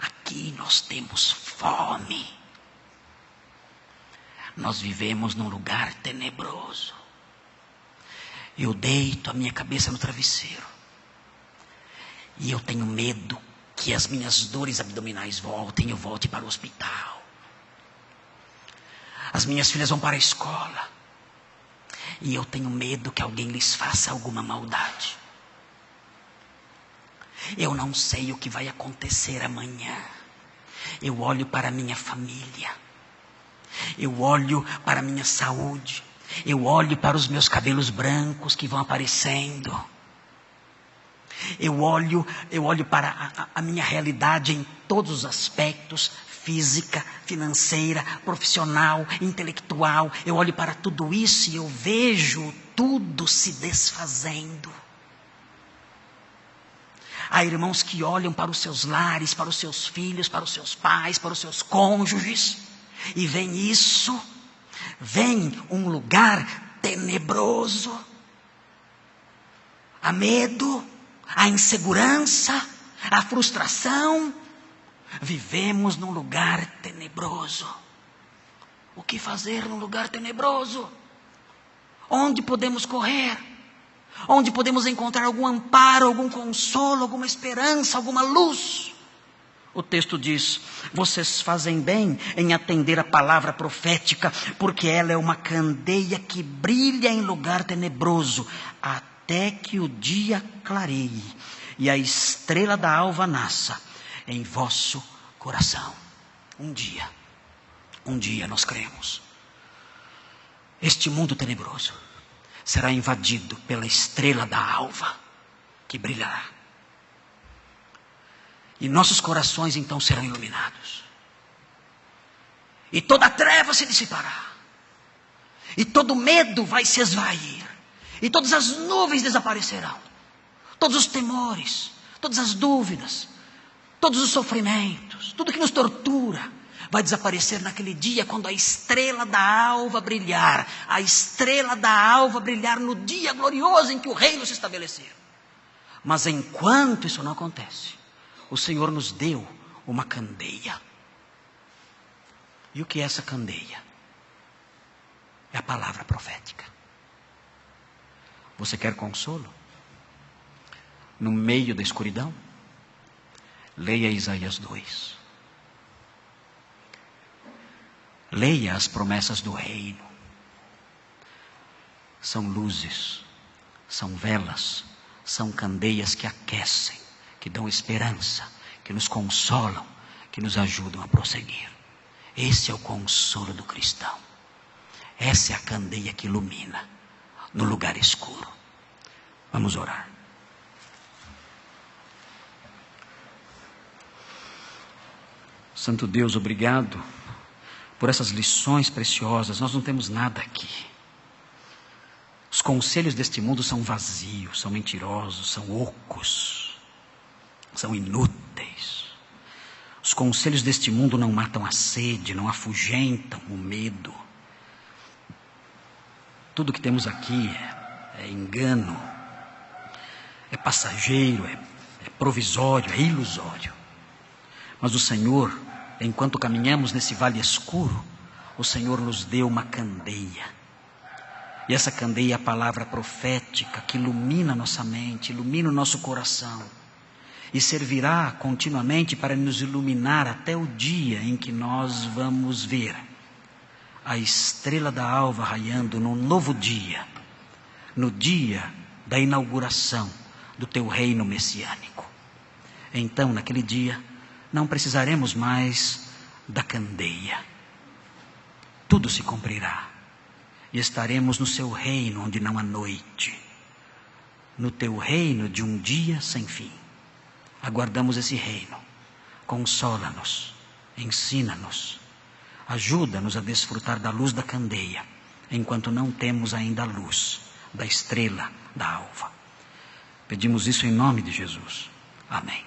Aqui nós temos fome. Nós vivemos num lugar tenebroso. Eu deito a minha cabeça no travesseiro. E eu tenho medo que as minhas dores abdominais voltem e eu volte para o hospital. As minhas filhas vão para a escola. E eu tenho medo que alguém lhes faça alguma maldade. Eu não sei o que vai acontecer amanhã. Eu olho para a minha família. Eu olho para a minha saúde. Eu olho para os meus cabelos brancos que vão aparecendo. Eu olho para a minha realidade em todos os aspectos, física, financeira, profissional, intelectual. Eu olho para tudo isso e eu vejo tudo se desfazendo. Há irmãos que olham para os seus lares, para os seus filhos, para os seus pais, para os seus cônjuges, e veem isso, veem um lugar tenebroso. Há medo, há insegurança, há frustração. Vivemos num lugar tenebroso. O que fazer num lugar tenebroso? Onde podemos correr? Onde podemos encontrar algum amparo, algum consolo, alguma esperança, alguma luz? O texto diz: vocês fazem bem em atender a palavra profética, porque ela é uma candeia que brilha em lugar tenebroso, até que o dia clareie e a estrela da alva nasça em vosso coração. Um dia nós cremos, este mundo tenebroso será invadido pela estrela da alva que brilhará. E nossos corações então serão iluminados. E toda treva se dissipará. E todo medo vai se esvair. E todas as nuvens desaparecerão. Todos os temores, todas as dúvidas, todos os sofrimentos, tudo que nos tortura, vai desaparecer naquele dia, quando a estrela da alva brilhar. A estrela da alva brilhar no dia glorioso em que o reino se estabelecer. Mas enquanto isso não acontece, o Senhor nos deu uma candeia. E o que é essa candeia? É a palavra profética. Você quer consolo? No meio da escuridão? Leia Isaías 2. Leia as promessas do reino. São luzes, são velas, são candeias que aquecem, que dão esperança, que nos consolam, que nos ajudam a prosseguir. Esse é o consolo do cristão. Essa é a candeia que ilumina no lugar escuro. Vamos orar. Santo Deus, obrigado por essas lições preciosas. Nós não temos nada aqui. Os conselhos deste mundo são vazios, são mentirosos, são ocos, são inúteis. Os conselhos deste mundo não matam a sede, não afugentam o medo. Tudo que temos aqui é engano, é passageiro, é provisório, é ilusório. Mas o Senhor, enquanto caminhamos nesse vale escuro, o Senhor nos deu uma candeia. E essa candeia é a palavra profética que ilumina nossa mente, ilumina o nosso coração. E servirá continuamente para nos iluminar até o dia em que nós vamos ver a estrela da alva raiando num novo dia, no dia da inauguração do teu reino messiânico. Então, naquele dia, não precisaremos mais da candeia. Tudo se cumprirá. E estaremos no seu reino onde não há noite. No teu reino de um dia sem fim. Aguardamos esse reino. Consola-nos, ensina-nos, ajuda-nos a desfrutar da luz da candeia, enquanto não temos ainda a luz da estrela da alva. Pedimos isso em nome de Jesus. Amém.